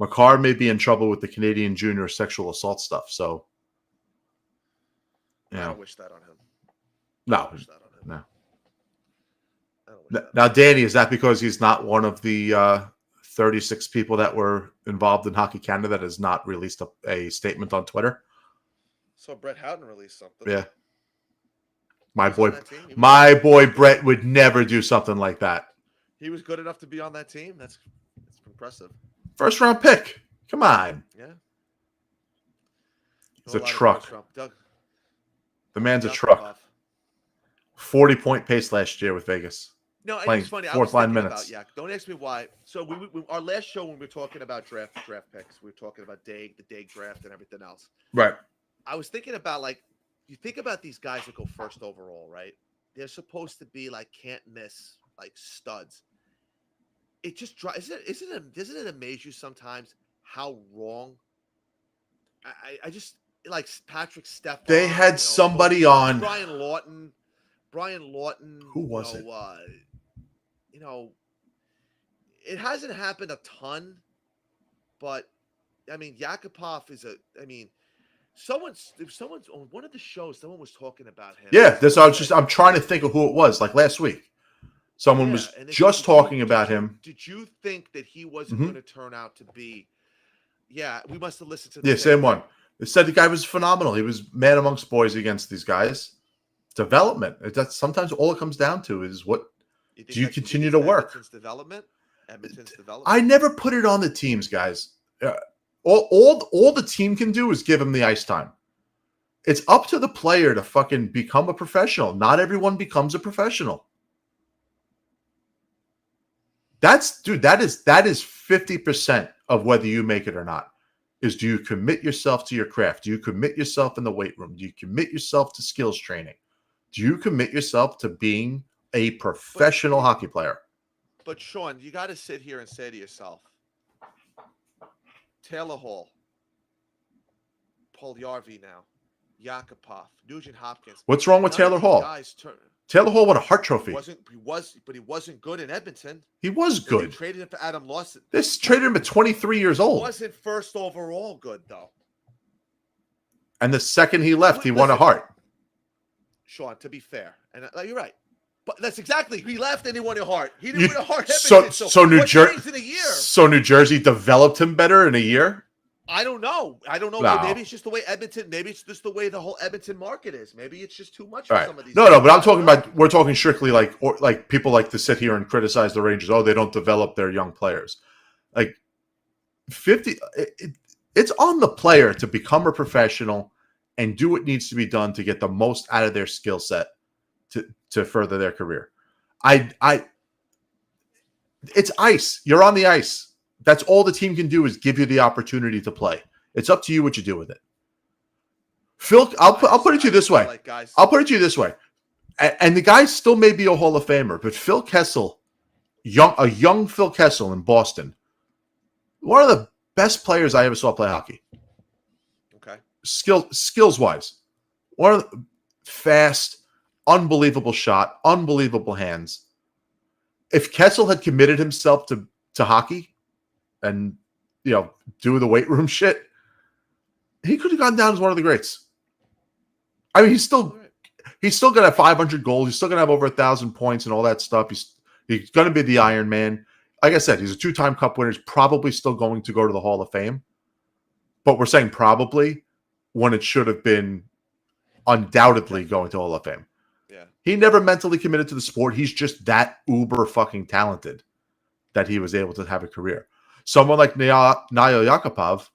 Makar may be in trouble with the Canadian junior sexual assault stuff. So, I don't wish that on him. No. Now, Danny, is that because he's not one of the 36 people that were involved in Hockey Canada that has not released a statement on Twitter? So Brett Houghton released something. Yeah. My boy Brett would never do something like that. He was good enough to be on that team. That's impressive. First round pick. Come on. Yeah. He's a truck. The man's a truck. 40-point pace last year with Vegas. No, playing it's funny. Fourth line minutes. Don't ask me why. So we our last show when we were talking about draft picks, we were talking about the Daig draft and everything else. Right. I was thinking about you think about these guys that go first overall, right? They're supposed to be can't miss, studs. It just doesn't it amaze you sometimes how wrong? I just Patrick Stepan. They had somebody on Brian Lawton. Who was it? It hasn't happened a ton, but I mean, Yakupov is someone's on one of the shows. Someone was talking about him. Yeah, I'm trying to think of who it was. Like last week, someone was just talking about him. Did you think that he wasn't going to turn out to be? Yeah, we must have listened to the same one. They said the guy was phenomenal. He was man amongst boys against these guys. Development. That's sometimes all it comes down to is what do you continue to work? Edmonton's development. I never put it on the teams, guys. All the team can do is give him the ice time. It's up to the player to fucking become a professional. Not everyone becomes a professional. Dude, that is 50% of whether you make it or not. Is do you commit yourself to your craft? Do you commit yourself in the weight room? Do you commit yourself to skills training? Do you commit yourself to being a professional hockey player? But Shawn, you got to sit here and say to yourself, Taylor Hall, Paul Yarvi now, Yakupov, Nugent Hopkins. What's wrong with Taylor Hall? Taylor Hall won a Hart Trophy. He wasn't good in Edmonton. He was good. You traded him for Adam Lawson. This traded him at 23 years old. He wasn't first overall good though. And the second he left, he won a Hart. Shawn, to be fair, and you're right. But that's exactly, he left and he won a Hart. He didn't win a Hart. So New Jersey developed him better in a year. I don't know. No. Maybe it's just the way Edmonton. Maybe it's just the way the whole Edmonton market is. Maybe it's just too much for some of these. No, but I'm talking about. We're talking strictly like people like to sit here and criticize the Rangers. Oh, they don't develop their young players. Like 50, it's on the player to become a professional and do what needs to be done to get the most out of their skill set to further their career. It's ice. You're on the ice. That's all the team can do is give you the opportunity to play. It's up to you what you do with it. Phil, I'll put it to you this way. And the guy still may be a Hall of Famer, but Phil Kessel, a young Phil Kessel in Boston, one of the best players I ever saw play hockey. Okay. Skills wise, one of the fast, unbelievable shot, unbelievable hands. If Kessel had committed himself to hockey and do the weight room shit, he could have gone down as one of the greats. I mean, he's still going to have 500 goals. He's still going to have over 1,000 points and all that stuff. He's going to be the Iron Man. Like I said, he's a 2-time Cup winner. He's probably still going to go to the Hall of Fame. But we're saying probably when it should have been undoubtedly going to Hall of Fame. Yeah. He never mentally committed to the sport. He's just that uber fucking talented that he was able to have a career. Someone like Nail Yakupov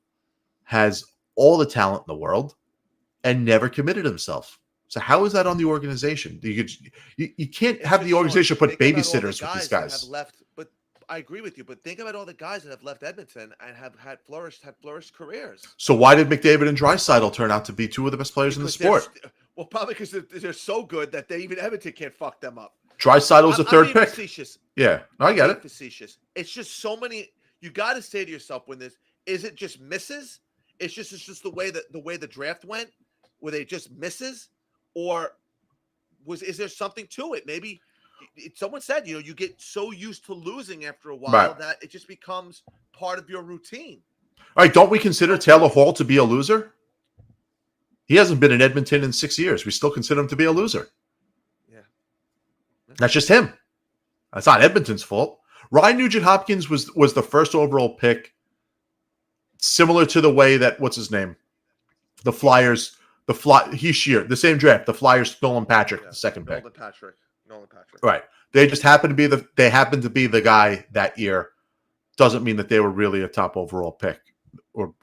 has all the talent in the world and never committed himself. So how is that on the organization? You can't have the organization put babysitters with these guys. But I agree with you. But think about all the guys that have left Edmonton and have flourished careers. So why did McDavid and Draisaitl turn out to be two of the best players in the sport? Well, probably because they're so good that even Edmonton can't fuck them up. Draisaitl's the third pick. Facetious. Yeah, no, I get it. Facetious. It's just so many. You got to say to yourself when this is it just misses? It's just the way the draft went, where they just misses, or is there something to it? Maybe someone said you get so used to losing after a while that it just becomes part of your routine. All right, don't we consider Taylor Hall to be a loser? He hasn't been in Edmonton in 6 years. We still consider him to be a loser. Yeah, that's just him. That's not Edmonton's fault. Ryan Nugent Hopkins was the first overall pick, similar to the way that what's his name, the Flyers, the same draft. The Flyers stole Patrick, the second pick. Nolan Patrick. Right. They just happened to be the guy that year. Doesn't mean that they were really a top overall pick, or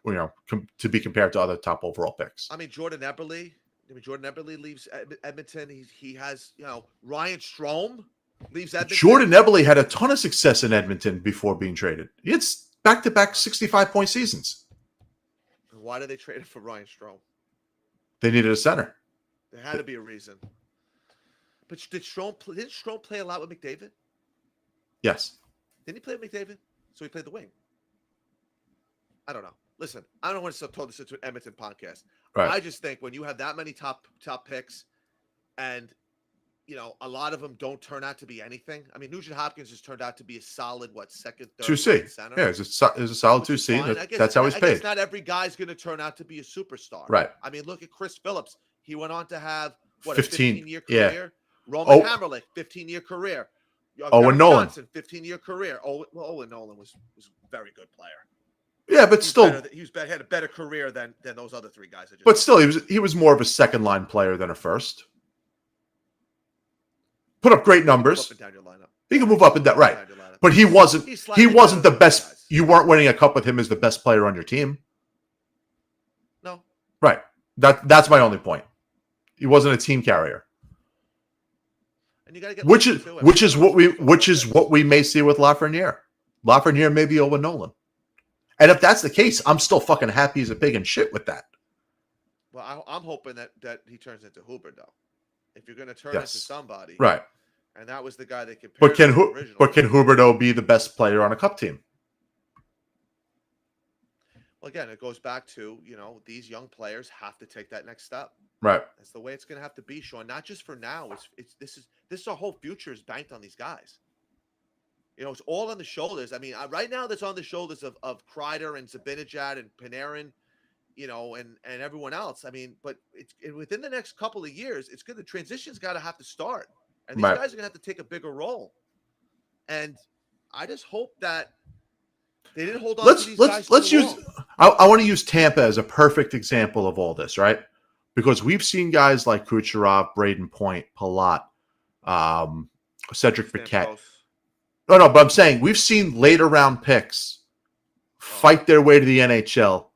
to be compared to other top overall picks. I mean, Jordan Eberle leaves Edmonton. He has Ryan Strome leaves Edmonton. Jordan Eberle had a ton of success in Edmonton before being traded. It's back-to-back 65-point seasons. Why did they trade it for Ryan Strome? They needed a center. There had to be a reason. But didn't Strome play a lot with McDavid? Yes. Didn't he play with McDavid? So he played the wing. I don't know. Listen, I don't want to turn this into an Edmonton podcast. Right. I just think when you have that many top picks, and a lot of them don't turn out to be anything. I mean, Nugent Hopkins has turned out to be a solid second, third 2C center. Yeah, it's a solid 2C. That's how he's paid. Guess not every guy's going to turn out to be a superstar. Right. I mean, look at Chris Phillips. He went on to have a 15-year career. Yeah. Roman Hamrlik, 15-year career. Owen Nolan, Johnson, 15-year career. Owen Nolan was a very good player. Yeah, but had a better career than those other three guys. But still, he was more of a second line player than a first. Put up great numbers. He can move up and down, right? But he wasn't the best. Guys. You weren't winning a cup with him as the best player on your team. No. Right. That's my only point. He wasn't a team carrier. And you got to get which is what we may see with Lafreniere. Lafreniere may be Owen Nolan. And if that's the case, I'm still fucking happy as a pig and shit with that. Well, I'm hoping that he turns into Huber, though. If you're going to turn into somebody, right? And that was the guy they compared. But can Huberdeau be the best player on a cup team? Well, again, it goes back to these young players have to take that next step. Right. That's the way it's going to have to be, Sean. Not just for now. This is our whole future is banked on these guys. It's all on the shoulders. I mean, right now that's on the shoulders of Kreider and Zibanejad and Panarin, and everyone else. I mean, but within the next couple of years, it's good. The transition's got to have to start, and these guys are going to have to take a bigger role. And I just hope that they didn't hold on to these guys. Let's use. I want to use Tampa as a perfect example of all this, right? Because we've seen guys like Kucherov, Braden Point, Palat, Cedric Paquette. No, but I'm saying we've seen later round picks fight their way to the NHL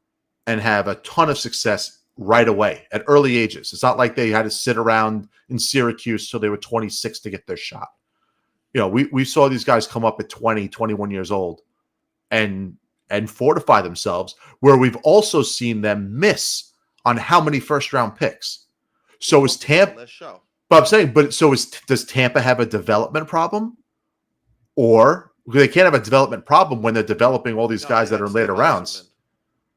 and have a ton of success right away at early ages. It's not like they had to sit around in Syracuse till they were 26 to get their shot. We saw these guys come up at 20, 21 years old and fortify themselves, where we've also seen them miss on how many first round picks. So is Tampa, but I'm saying, does Tampa have a development problem? Or they can't have a development problem when they're developing all these guys that are in later rounds.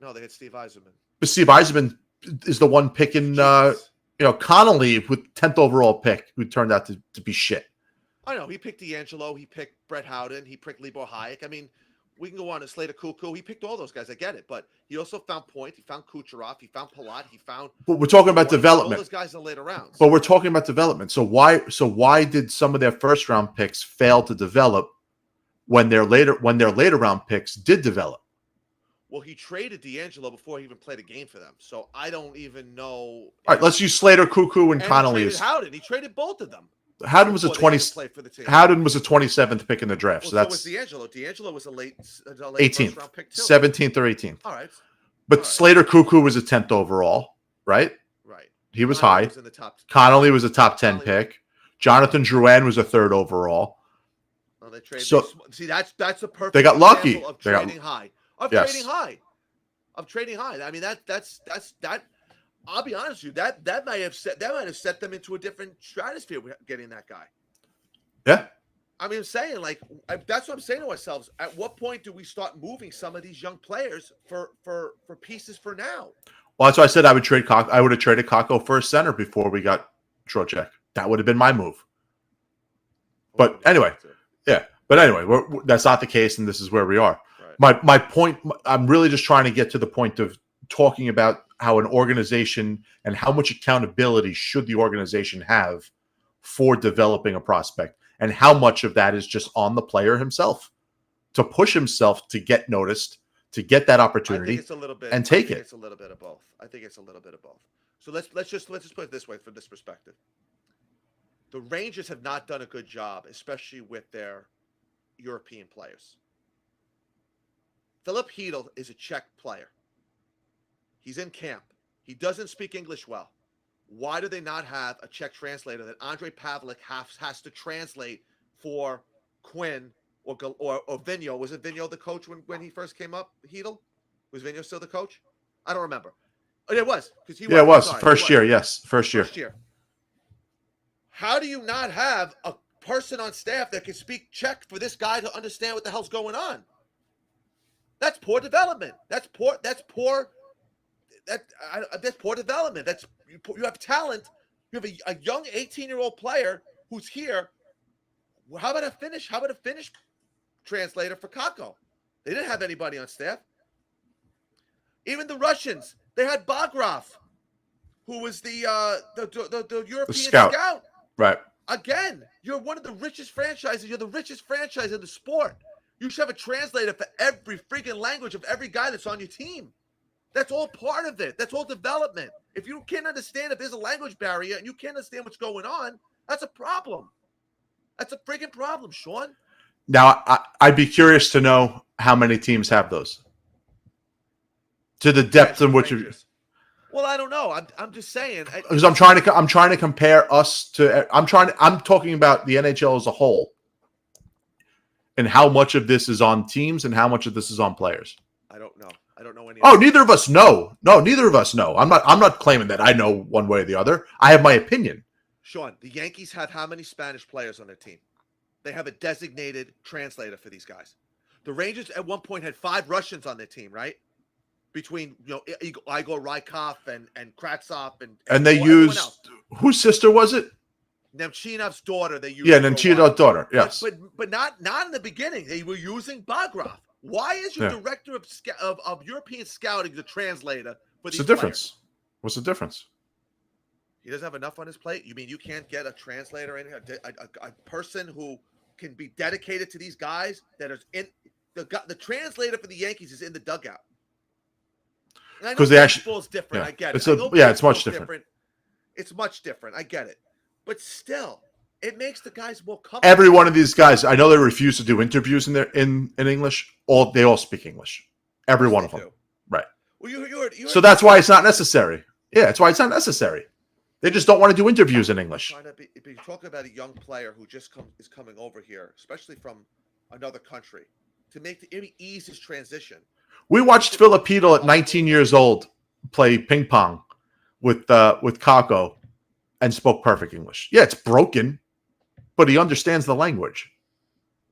No, they had Steve Yzerman. But Steve Yzerman is the one picking, Connolly with 10th overall pick, who turned out to be shit. I know. He picked D'Angelo. He picked Brett Howden. He picked Libor Hayek. I mean, we can go on to Slater Cuckoo. He picked all those guys. I get it. But he also found Point. He found Kucherov. He found Palat. He found. But we're talking about development. All those guys in later rounds. But we're talking about development. So why did some of their first round picks fail to develop when their later round picks did develop? Well, he traded D'Angelo before he even played a game for them. So I don't even know. All right, let's use Slater, Cuckoo, and Connolly. He traded Howden. He traded both of them. Howden was a 27th pick in the draft. Well, so that's was D'Angelo. D'Angelo was a late 18th, first round pick too. 17th or 18th. All right. But Slater Cuckoo was a 10th overall, right? Right. He was high. Was in the top. Connolly was a top 10 pick. Jonathan Drouin was a 3rd overall. Well, they traded. So see, that's a perfect. They got lucky. Of trading high. Trading high. I mean, that's that. I'll be honest with you. That might have set them into a different stratosphere getting that guy. Yeah. I mean, I'm saying that's what I'm saying to ourselves. At what point do we start moving some of these young players for pieces for now? Well, that's why I said I would trade I would have traded Kakko for a center before we got Trocheck. That would have been my move. But anyway, yeah. But anyway, that's not the case, and this is where we are. Right. My point. I'm really just trying to get to the point of talking about how an organization and how much accountability should the organization have for developing a prospect, and how much of that is just on the player himself to push himself to get noticed, to get that opportunity, I think it's a little bit, and take it. It's a little bit of both. I think it's a little bit of both. So let's just put it this way from this perspective. The Rangers have not done a good job, especially with their European players. Philip Hedl is a Czech player. He's in camp. He doesn't speak English well. Why do they not have a Czech translator that Andrei Pavlik has to translate for Quinn or Vigneault? Was it Vigneault the coach when he first came up? Hedl? Was Vigneault still the coach? I don't remember. Oh, it was. Yeah, it was. First year, yes. First year. How do you not have a person on staff that can speak Czech for this guy to understand what the hell's going on? That's poor development. That's poor development. You have talent. You have a young 18-year-old player who's here. How about a Finnish translator for Kakko? They didn't have anybody on staff. Even the Russians, they had Bagraf, who was the European scout. Right. Again, you're one of the richest franchises. You're the richest franchise in the sport. You should have a translator for every freaking language of every guy that's on your team. That's all part of it. That's all development. If you can't understand, if there's a language barrier and you can't understand what's going on, that's a problem. That's a freaking problem, Sean. Now, I'd be curious to know how many teams have those. To the depth in which you... Well, I don't know. I'm just saying. Because I'm trying to compare us to. I'm talking about the NHL as a whole, and how much of this is on teams and how much of this is on players. I don't know. I don't know any. Oh, neither of us know. No, neither of us know. I'm not claiming that I know one way or the other. I have my opinion. Sean, the Yankees have how many Spanish players on their team? They have a designated translator for these guys. The Rangers at one point had 5 Russians on their team, right? Between Igor Rykov and Kravtsov and they used whose sister was it? Nemchinov's daughter. They used Nemchinov's daughter. Yes, but not in the beginning. They were using Bagrov. Why is your director of European scouting the translator for these? What's the difference? What's the difference? He doesn't have enough on his plate. You mean you can't get a translator in here, a person who can be dedicated to these guys that is in the translator for the Yankees is in the dugout. Because they actually baseball's different. I get it. It's much different. It's much different. I get it, but still, it makes the guys more comfortable. Every one of these guys, I know they refuse to do interviews in English. They all speak English. Every one of them, right? Well, you're so that's why it's not necessary. Yeah, that's why it's not necessary. They just don't want to do interviews in English. If you're talking about a young player who just is coming over here, especially from another country, to ease his transition. We watched Filipino at 19 years old play ping pong with Kako and spoke perfect English. Yeah, it's broken, but he understands the language.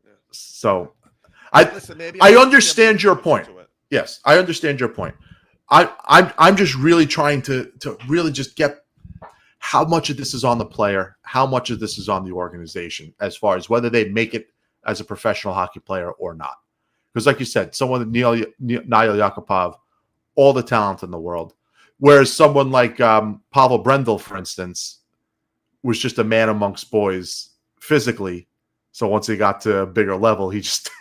Yeah. So I understand your point. Yes, I understand your point. I'm just really trying to really just get how much of this is on the player, how much of this is on the organization, as far as whether they make it as a professional hockey player or not. Because like you said, someone Nail Yakupov, all the talent in the world. Whereas someone like Pavel Brendel, for instance, was just a man amongst boys physically. So once he got to a bigger level, he just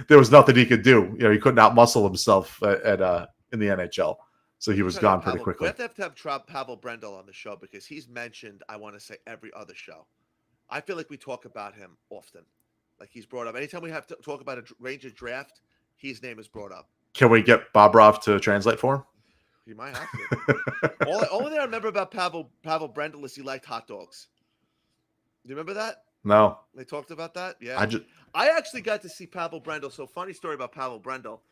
there was nothing he could do. He couldn't outmuscle himself in the NHL. So he was gone pretty quickly. We have to have Pavel Brendel on the show because he's mentioned, I want to say, every other show. I feel like we talk about him often. Like he's brought up. Anytime we have to talk about a Rangers draft, his name is brought up. Can we get Bobrov to translate for him? You might have to. Only thing I remember about Pavel Brendel is he liked hot dogs. Do you remember that? No. They talked about that? Yeah. I actually got to see Pavel Brendel. So funny story about Pavel Brendel.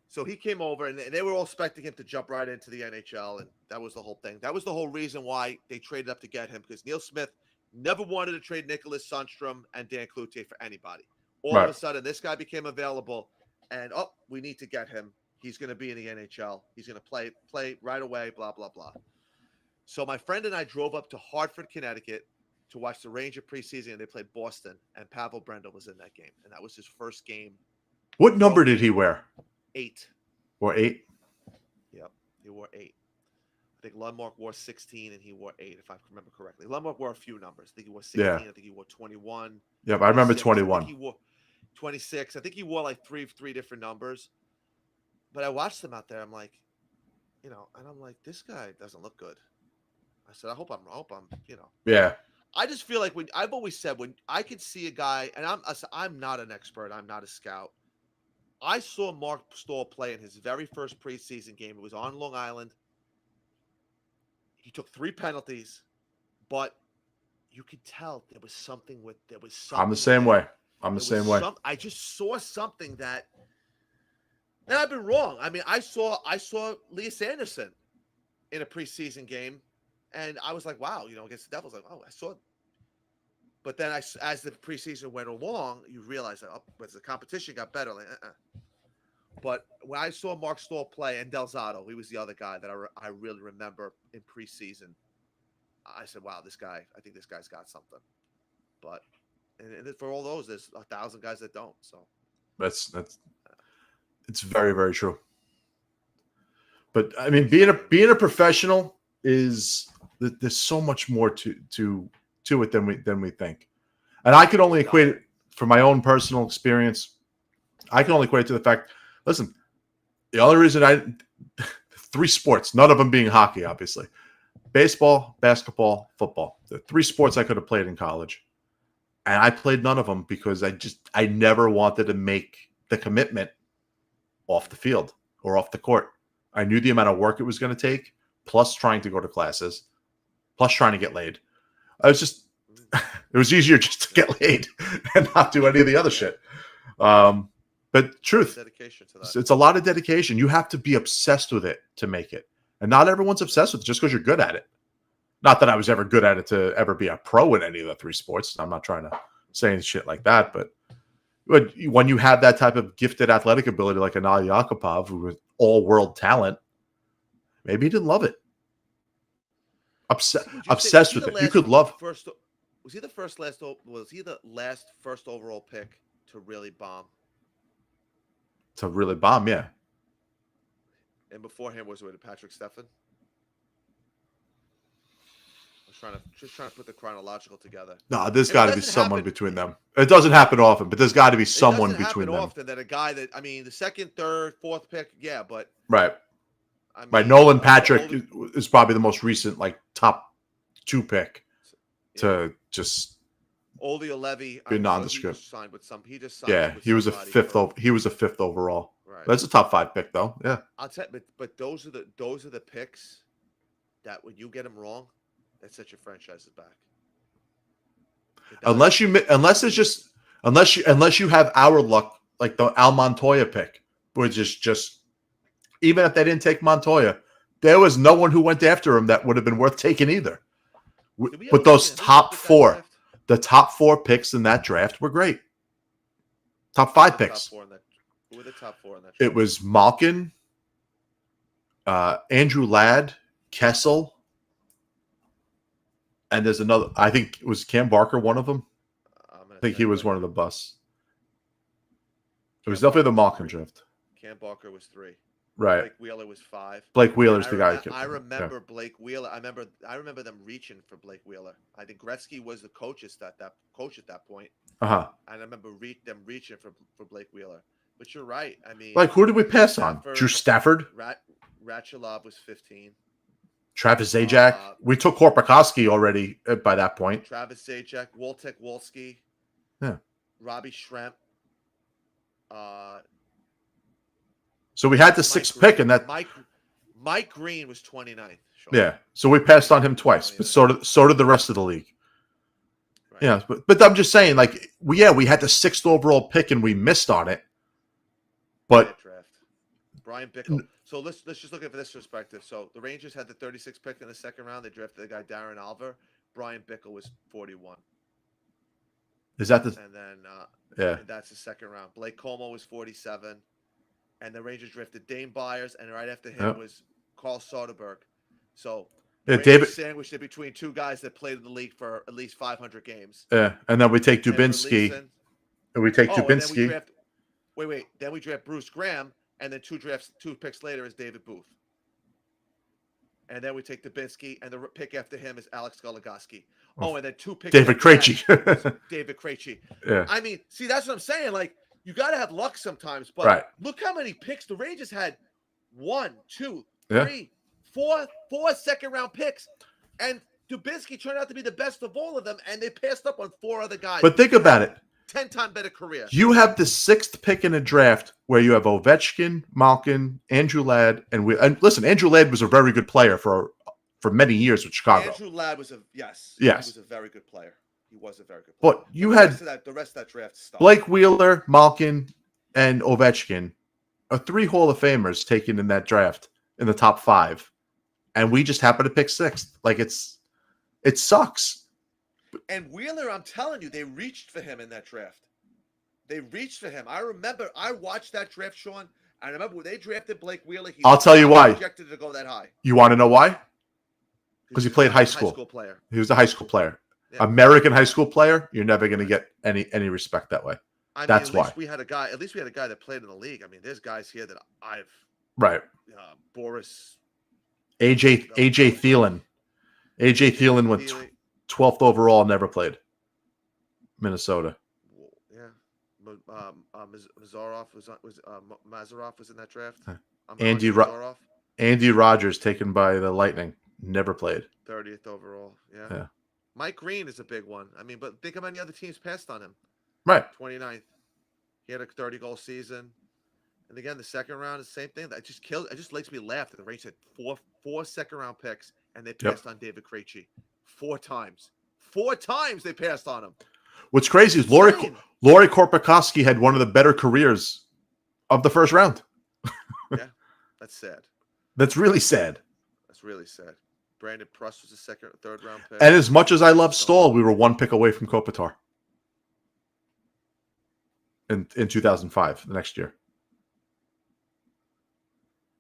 So he came over, and they were all expecting him to jump right into the NHL, and that was the whole thing. That was the whole reason why they traded up to get him, because Neil Smith never wanted to trade Nicholas Sundstrom and Dan Cloutier for anybody. All of a sudden, this guy became available, and we need to get him. He's going to be in the NHL. He's going to play right away, blah, blah, blah. So my friend and I drove up to Hartford, Connecticut to watch the Ranger preseason, and they played Boston, and Pavel Brendel was in that game, and that was his first game. What number did he wear? 8. Or 8? Yep, he wore 8. I think Lundmark wore 16 and he wore 8, if I remember correctly. Lundmark wore a few numbers. I think he wore 16. Yeah. I think he wore 21. Yep, I remember 21. I think he wore 26. I think he wore like three different numbers. But I watched him out there. I'm like, and I'm like, this guy doesn't look good. I said, I hope I'm. Yeah. I just feel like I've always said when I could see a guy, and I'm not an expert. I'm not a scout. I saw Mark Stahl play in his very first preseason game. It was on Long Island. He took 3 penalties, but you could tell there was something. I'm the same way. I just saw something that, and I've been wrong. I mean, I saw Elias Anderson in a preseason game, and I was like, wow, against the Devils, like, oh, I saw. But then as the preseason went along, you realize that as the competition got better, like, But when I saw Mark Stahl play and Delzato, he was the other guy that I really remember in preseason. I said, wow, I think this guy's got something. But and for all those, there's 1,000 guys that don't. So it's very, very true. But I mean, being a professional there's so much more to it than we think. And I could only equate it from my own personal experience. I can only equate it to the fact, listen, the only reason 3 sports, none of them being hockey, obviously, baseball, basketball, football, the 3 sports I could have played in college. And I played none of them because I never wanted to make the commitment off the field or off the court. I knew the amount of work it was going to take, plus trying to go to classes, plus trying to get laid. I was just, it was easier just to get laid and not do any of the other shit. But truth, dedication to that. it's a lot of dedication. You have to be obsessed with it to make it. And not everyone's obsessed with it just because you're good at it. Not that I was ever good at it to ever be a pro in any of the three sports. I'm not trying to say any shit like that. But when you have that type of gifted athletic ability like Anal Yakupov, who was all-world talent, maybe he didn't love it. Obsessed with it. You could love. Was he the last first overall pick to really bomb? To really bomb, yeah. And before him was with Patrick Stefan. I was just trying to put the chronological together. No, there's got to be someone between them. It doesn't happen often, but there's got to be someone between them. It doesn't happen often that a guy that, I mean, the second, third, fourth pick, yeah, but right. I mean, right. Nolan Patrick is probably the most recent, like, top 2 pick to just Oldie Levy be nondescript. He just signed with he was a fifth overall. Right. That's a top 5 pick, though. Yeah, I'll tell you, but those are the picks that when you get them wrong, that sets your franchises back. Unless you have our luck, like the Al Montoya pick, which is just, even if they didn't take Montoya, there was no one who went after him that would have been worth taking either. But those top 4. The top 4 picks in that draft were great. Top 5 picks. Who were the top 4 in that draft? It was Malkin, Andrew Ladd, Kessel, and there's another. I think it was Cam Barker, one of them. I think he was one of the busts. It was definitely the Malkin draft. Cam Barker was 3. Right. Blake Wheeler was 5. Blake Wheeler's the guy. I remember Blake Wheeler. I remember them reaching for Blake Wheeler. I think Gretzky was the coach at that point. Uh-huh. And I remember them reaching for Blake Wheeler. But you're right. I mean, like, who did we pass on? Drew Stafford. Radulov was 15. Travis Zajac. We took Korpikoski already by that point. Travis Zajac, Wojtek Wolski. Yeah. Robbie Schremp. So we had the 6th pick, and that Mike Green was 29th. Sean. Yeah. So we passed on him twice, but so did the rest of the league. Right. Yeah, but I'm just saying, like, we had the 6th overall pick and we missed on it. But draft. Brian Bickle. So let's just look at it from this perspective. So the Rangers had the 36th pick in the second round. They drafted the guy Darren Alver. Brian Bickle was 41. Is that the? And then yeah, and that's the second round. Blake Como was 47, and the Rangers drafted Dane Byers, and right after him was Carl Soderberg. So David sandwiched it between 2 guys that played in the league for at least 500 games. Yeah, and then we take Dubinsky, and we take Dubinsky. Then we draft Bruce Graham, and then 2 picks later is David Booth. And then we take Dubinsky, and the pick after him is Alex Goligoski. Oh, and then 2 picks. David Krejci. David Krejci. Yeah. I mean, see, that's what I'm saying. Like, you got to have luck sometimes. But look how many picks the Rangers had. 1, 2, 3, 4 second-round picks. And Dubinsky turned out to be the best of all of them, and they passed up on 4 other guys. But think about it. 10-time better career. You have the 6th pick in a draft where you have Ovechkin, Malkin, Andrew Ladd, and listen, Andrew Ladd was a very good player for many years with Chicago. Andrew Ladd was yes. He was a very good player. He was a very good player. But you had the rest of that draft stuff. Blake Wheeler, Malkin, and Ovechkin are 3 Hall of Famers taken in that draft in the top 5, and we just happen to pick 6th. Like, it sucks. And Wheeler, I'm telling you, they reached for him in that draft. They reached for him. I remember I watched that draft, Sean. I remember when they drafted Blake Wheeler. I'll tell you why. Projected to go that high. You want to know why? Because he played high school. Player. He was a high school player. Yeah. American high school player. You're never going to get any respect that way. That's why. We had a guy. At least we had a guy that played in the league. I mean, there's guys here that I've. Right. Boris. AJ Thielen. AJ Thielen went 12th overall. Never played. Minnesota. Yeah. Mazarov Mazarov was in that draft. Andy Rogers taken by the Lightning. Never played. 30th overall. Yeah. Mike Green is a big one. I mean, but think how many other teams passed on him. Right. 29th. He had a 30-goal season. And again, the second round is the same thing. That just kills. It just makes me laugh that the Rangers had four second round picks, and they Yep. passed on David Krejci 4 times. 4 times they passed on him. What's crazy is Laurie Korpikoski had one of the better careers of the first round. Yeah, that's sad. That's really sad. That's really sad. Brandon Pruss was a second or third round pick. And as much as I love Stahl, we were one pick away from Kopitar in 2005, the next year.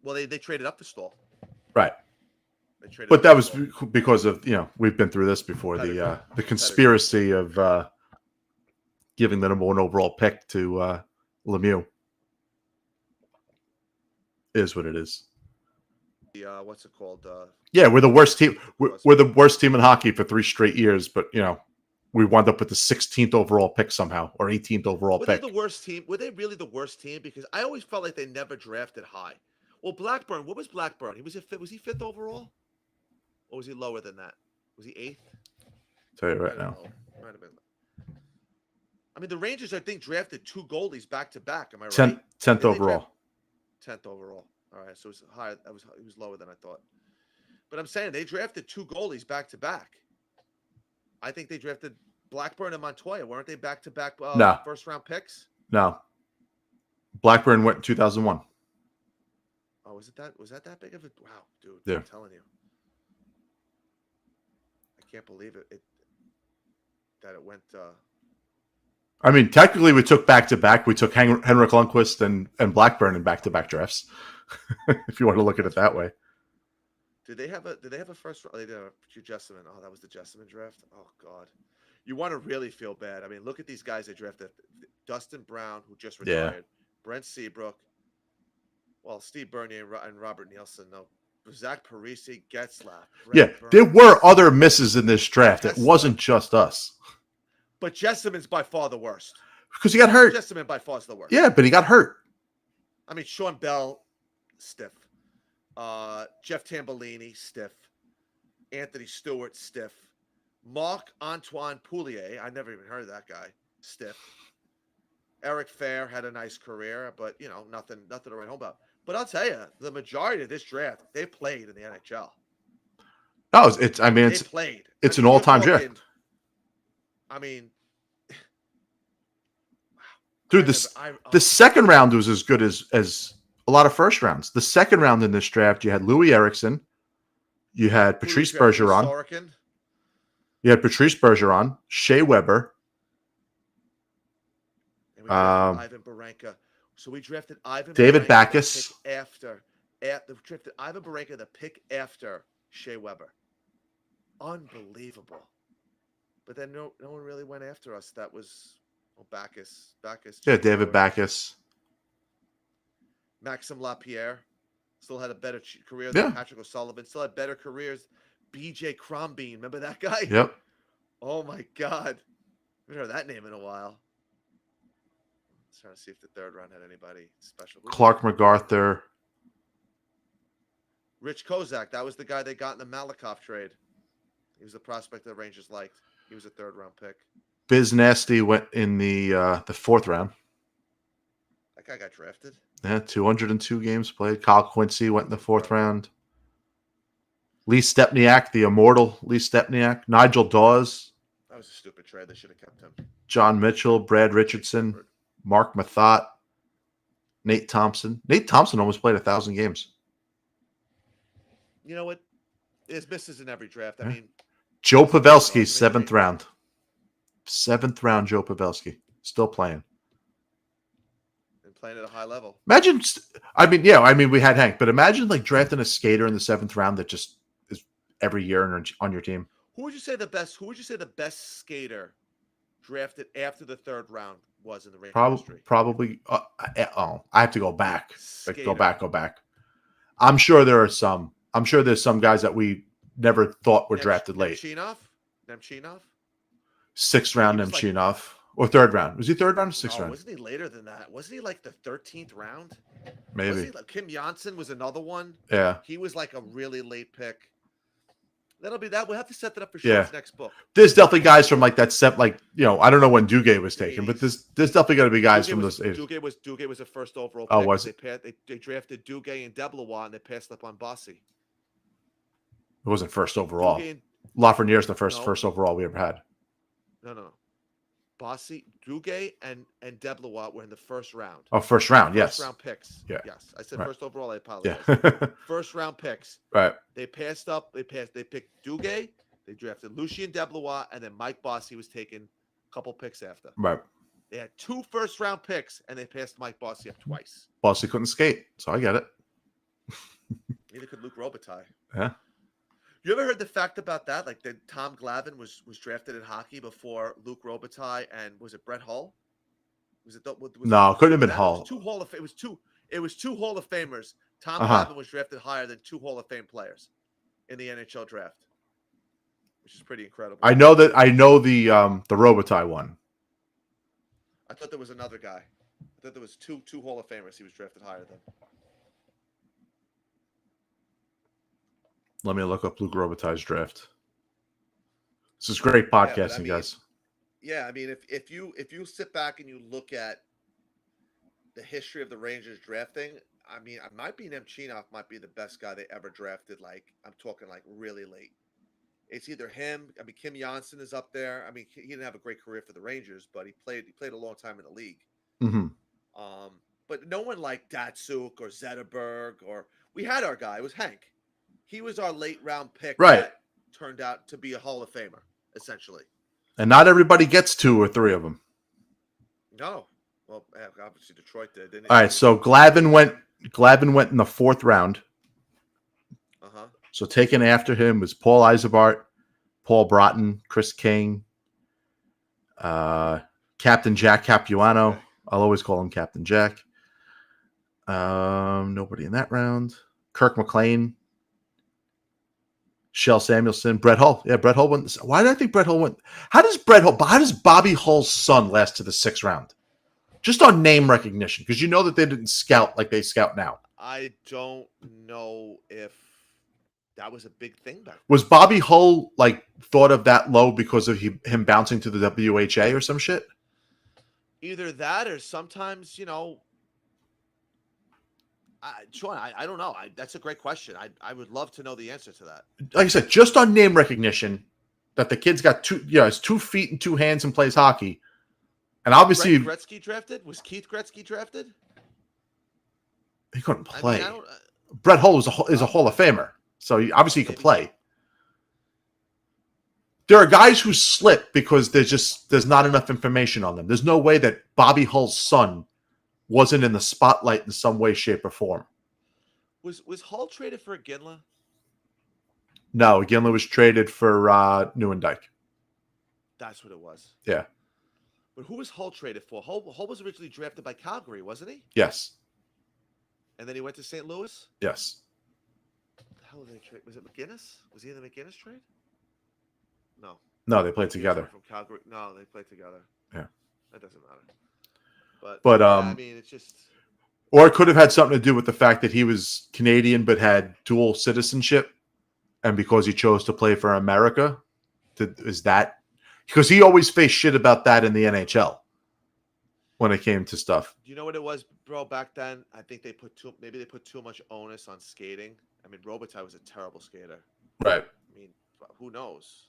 Well, they traded up for Stahl. Right. But that was because of, we've been through this before, the conspiracy of giving the number 1 overall pick to Lemieux. Is what it is. What's it called? Yeah, we're the worst team. We're the worst team in hockey for 3 straight years, but we wound up with the 16th overall pick somehow, or 18th overall pick. Were they the worst team? Were they really the worst team? Because I always felt like they never drafted high. Well, Blackburn. What was Blackburn? Was he 5th overall, or was he lower than that? Was he 8th? Tell you right now. Might have been. I mean, the Rangers, I think, drafted 2 goalies back to back. Am I right? 10th overall. 10th overall. All right, so it was high. It was lower than I thought. But I'm saying they drafted 2 goalies back to back. I think they drafted Blackburn and Montoya. Weren't they back to back first round picks? No. Blackburn went in 2001. Oh, was that big of a wow, dude? Yeah. I'm telling you. I can't believe it that it went I mean, technically we took back to back. We took Henrik Lundqvist and Blackburn in back to back drafts. If you want to look at it that way. Did they have a first? They did a Jessamine. Oh, that was the Jessamine draft. Oh God, you want to really feel bad. I mean, look at these guys they drafted: Dustin Brown, who just retired, Brent Seabrook, well, Steve Bernier and Robert Nielsen. No, Zach Parisi, Getzlaff. Burns. There were other misses in this draft. It wasn't just us. But Jessamine's by far the worst because he got hurt. Jessamine by far is the worst. Yeah, but he got hurt. I mean, Sean Bell, stiff. Jeff Tambellini, stiff. Anthony Stewart, stiff. Marc-Antoine Pouliot, I never even heard of that guy, stiff. Eric Fair had a nice career, but nothing to write home about. But I'll tell you, the majority of this draft, they played in the NHL. No, they played. It's an all-time draft. I mean, dude, the second round was as good as a lot of first rounds. The second round in this draft, you had Louis Eriksson, you had Patrice Bergeron, Shea Weber, and we Ivan Barenka. So we drafted David Backes after drafted Ivan Barenka the pick after Shea Weber. Unbelievable. But then no one really went after us. That was Backes. Yeah, David Backes. Maxime Lapierre still had a better career than Patrick O'Sullivan. Still had better careers. BJ Crombeen, remember that guy? Yep. Oh my God, I haven't heard that name in a while. Let's try to see if the third round had anybody special. Clark MacArthur. Rich Kozak, that was the guy they got in the Malakoff trade. He was the prospect the Rangers liked. He was a third round pick. Biz Nasty went in the 4th round. That guy got drafted. Yeah, 202 games played. Kyle Quincy went in the 4th round. Lee Stepniak, the immortal Lee Stepniak. Nigel Dawes. That was a stupid trade. They should have kept him. John Mitchell, Brad Richardson, Mark Mathot, Nate Thompson. Nate Thompson almost played 1,000 games. You know what? There's misses in every draft. I mean, Joe Pavelski, 7th round. 7th round, Joe Pavelski. Still playing. And playing at a high level. Imagine, we had Hank, but imagine drafting a skater in the 7th round that just is every year on your team. Who would you say the best skater drafted after the 3rd round was in the Rangers history? Probably. I have to go back. Go back. I'm sure there are some. I'm sure there's some guys that we never thought were drafted late. Nemchinov? 6th round Nemchinov. Or 3rd round. Was he 3rd round or 6th round? Wasn't he later than that? Wasn't he the 13th round? Maybe. Kim Janssen was another one. Yeah. He was a really late pick. That'll be that. We'll have to set that up for Yeah. Sean's next book. There's definitely guys from like that set, like, you know, I don't know when Duguay was taken, but there's definitely going to be guys from those '80s. Duguay was the first overall Oh, pick. was it? They drafted Duguay and Deblois, and they passed up on Bossy. It wasn't first overall. And, Lafreniere's the first overall we ever had. No. Bossy, Duguay, and Deblois were in the first round. Oh, first round, yes. First round picks. Yeah. Yes. I said first overall, I apologize. Yeah. First round picks. Right. They passed up. They picked Duguay. They drafted Lucien Deblois, and then Mike Bossy was taken a couple picks after. Right. They had 2 first-round picks, and they passed Mike Bossy up twice. Bossy couldn't skate, so I get it. Neither could Luc Robitaille. Yeah. You ever heard the fact about that? Like that Tom Glavine was drafted in hockey before Luc Robitaille, and was it Brett Hull? No, it couldn't have been Hull. It was two Hall of Famers. Tom Glavine was drafted higher than 2 Hall of Fame players in the NHL draft, which is pretty incredible. I know the Robitaille one. I thought there was another guy. I thought there was two Hall of Famers he was drafted higher than. Let me look up Luc Robitaille's draft. This is great podcasting, guys. Yeah, I mean, if you sit back and you look at the history of the Rangers drafting, I mean, Martin Nemchinov might be the best guy they ever drafted. Like, I'm talking like really late. It's either him. I mean, Kim Janssen is up there. I mean, he didn't have a great career for the Rangers, but he played a long time in the league. Mm-hmm. But no one like Datsuk or Zetterberg, or we had our guy. It was Hank. He was our late round pick. Right. That turned out to be a Hall of Famer, essentially. And not everybody gets 2 or 3 of them. No. Well, obviously Detroit did. Didn't All right, so Glavine went in the 4th round. Uh-huh. So taken after him was Paul Eisebart, Paul Broughton, Chris King, Captain Jack Capuano. Okay. I'll always call him Captain Jack. Nobody in that round. Kirk McLean, Shel Samuelson, Brett Hull. Yeah, Brett Hull went. Why did I think Brett Hull went? How does Bobby Hull's son last to the 6th round? Just on name recognition, because you know that they didn't scout like they scout now. I don't know if that was a big thing back then. Was Bobby Hull like thought of that low because of him bouncing to the WHA or some shit? Either that, or sometimes, you know, Sean, I don't know. That's a great question. I would love to know the answer to that. Like I said, just on name recognition, that the kid's got 2 feet and 2 hands and plays hockey. And obviously, Gretzky drafted? Was Keith Gretzky drafted? He couldn't play. I mean, Brett Hull is a Hall of Famer, so obviously he could play. There are guys who slip because there's not enough information on them. There's no way that Bobby Hull's son wasn't in the spotlight in some way, shape, or form. Was Hull traded for Ginla? No, Ginla was traded for Neuendijk. That's what it was. Yeah. But who was Hull traded for? Hull was originally drafted by Calgary, wasn't he? Yes. And then he went to St. Louis? Yes. What the hell did they trade? Was it McGinnis? Was he in the McGinnis trade? No. No, they played together. From Calgary. No, they played together. Yeah. That doesn't matter. But yeah, I mean, it's just. Or it could have had something to do with the fact that he was Canadian but had dual citizenship, and because he chose to play for America, is that because he always faced shit about that in the NHL when it came to stuff. You know what it was, bro? Back then, I think they put too much onus on skating. I mean, Robitaille was a terrible skater. Right. I mean, who knows?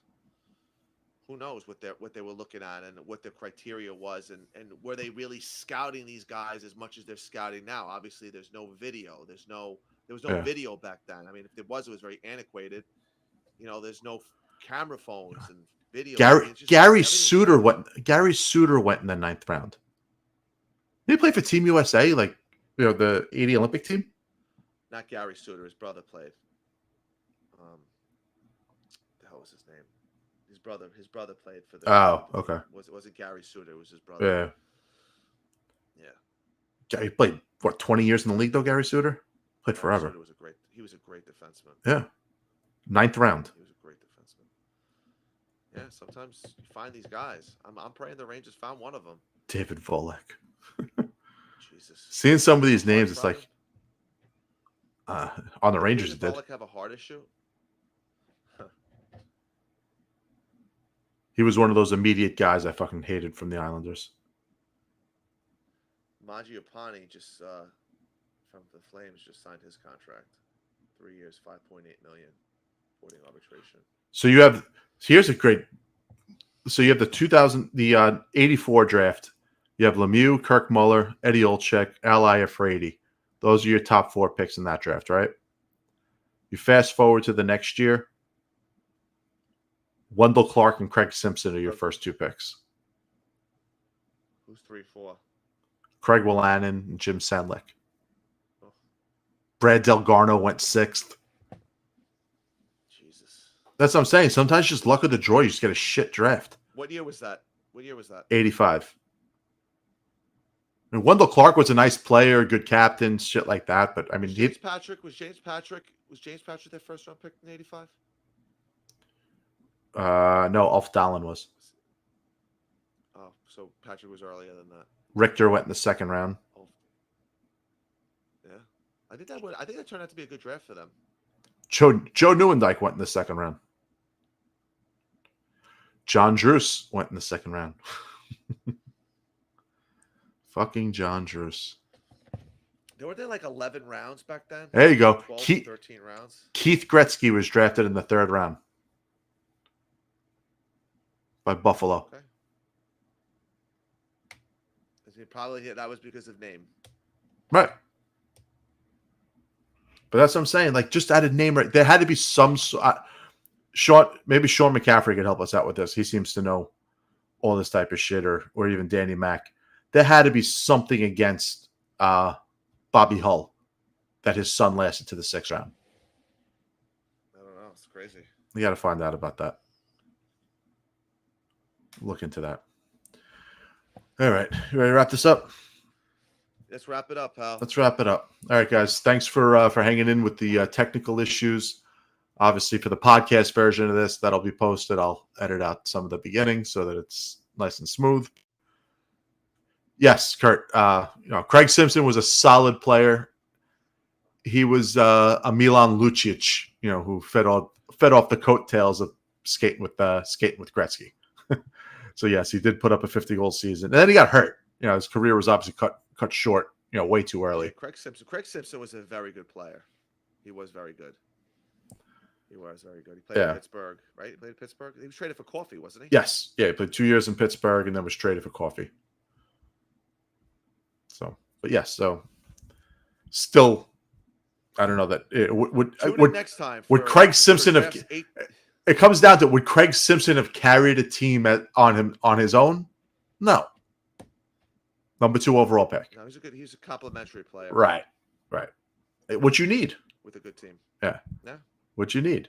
Who knows what they were looking at and what their criteria was, and were they really scouting these guys as much as they're scouting now? Obviously, there's no video. There was no video back then. I mean, if there was, it was very antiquated. You know, there's no camera phones and video. Gary Suter went in the 9th round. Did he play for Team USA, like the '80 Olympic team? Not Gary Suter. His brother played. The hell was his name? His brother played for the. Oh, okay. It wasn't Gary Suter. It was his brother. Yeah. He played 20 years in the league though. Gary Suter played forever. He was a great defenseman. Yeah. 9th round. He was a great defenseman. Yeah. Sometimes you find these guys. I'm praying the Rangers found one of them. David Volek. Jesus. Seeing some of these names, it's like on the Rangers. Did Volek have a heart issue? He was one of those immediate guys I fucking hated from the Islanders. Mangiapane just from the Flames just signed his contract. 3 years, $5.8 million, voiding arbitration. So you have here's a great. So you have the 84 draft. You have Lemieux, Kirk Muller, Eddie Olczyk, Al Iafrate. Those are your top 4 picks in that draft, right? You fast forward to the next year. Wendell Clark and Craig Simpson are your first 2 picks. Who's 3-4? Craig Wolanin and Jim Sendlick. Oh. Brad Delgarno went 6th. Jesus. That's what I'm saying. Sometimes just luck of the draw. You just get a shit draft. What year was that? 85. I mean, Wendell Clark was a nice player, good captain, shit like that. But I mean, was James Patrick their first round pick in 85? No, Ulf Dahlen was. Oh, so Patrick was earlier than that. Richter went in the 2nd round. Oh. Yeah, I think that turned out to be a good draft for them. Joe Neuendijk went in the 2nd round. John Druce went in the 2nd round. Fucking John Druce. There were like 11 rounds back then. There you go. 12, 13 rounds. Keith Gretzky was drafted in the 3rd round by Buffalo. Okay. That was because of name. Right. But that's what I'm saying. Like, just add a name right. There had to be some. Maybe Sean McCaffrey could help us out with this. He seems to know all this type of shit, or even Danny Mac. There had to be something against Bobby Hull that his son lasted to the 6th round. I don't know. It's crazy. You got to find out about that. Look into that. All right. You ready to wrap this up? Let's wrap it up, pal. Let's wrap it up. All right, guys. Thanks for hanging in with the technical issues. Obviously, for the podcast version of this, that'll be posted. I'll edit out some of the beginning so that it's nice and smooth. Yes, Kurt. Craig Simpson was a solid player. He was a Milan Lucic, who fed off the coattails of skating with Gretzky. So yes, he did put up a 50-goal season, and then he got hurt. His career was obviously cut short, way too early. Craig Simpson was a very good player. He was very good. He played in Pittsburgh, right? He played in Pittsburgh. He was traded for Coffee, wasn't he? Yes. Yeah, he played 2 years in Pittsburgh and then was traded for Coffee. So, but yes, so still, I don't know that it would next time. Would Craig Simpson have? It comes down to, would Craig Simpson have carried a team on his own? No. Number 2 overall pick. No, he's a complimentary player. Right. What you need with a good team. Yeah. Yeah. What you need.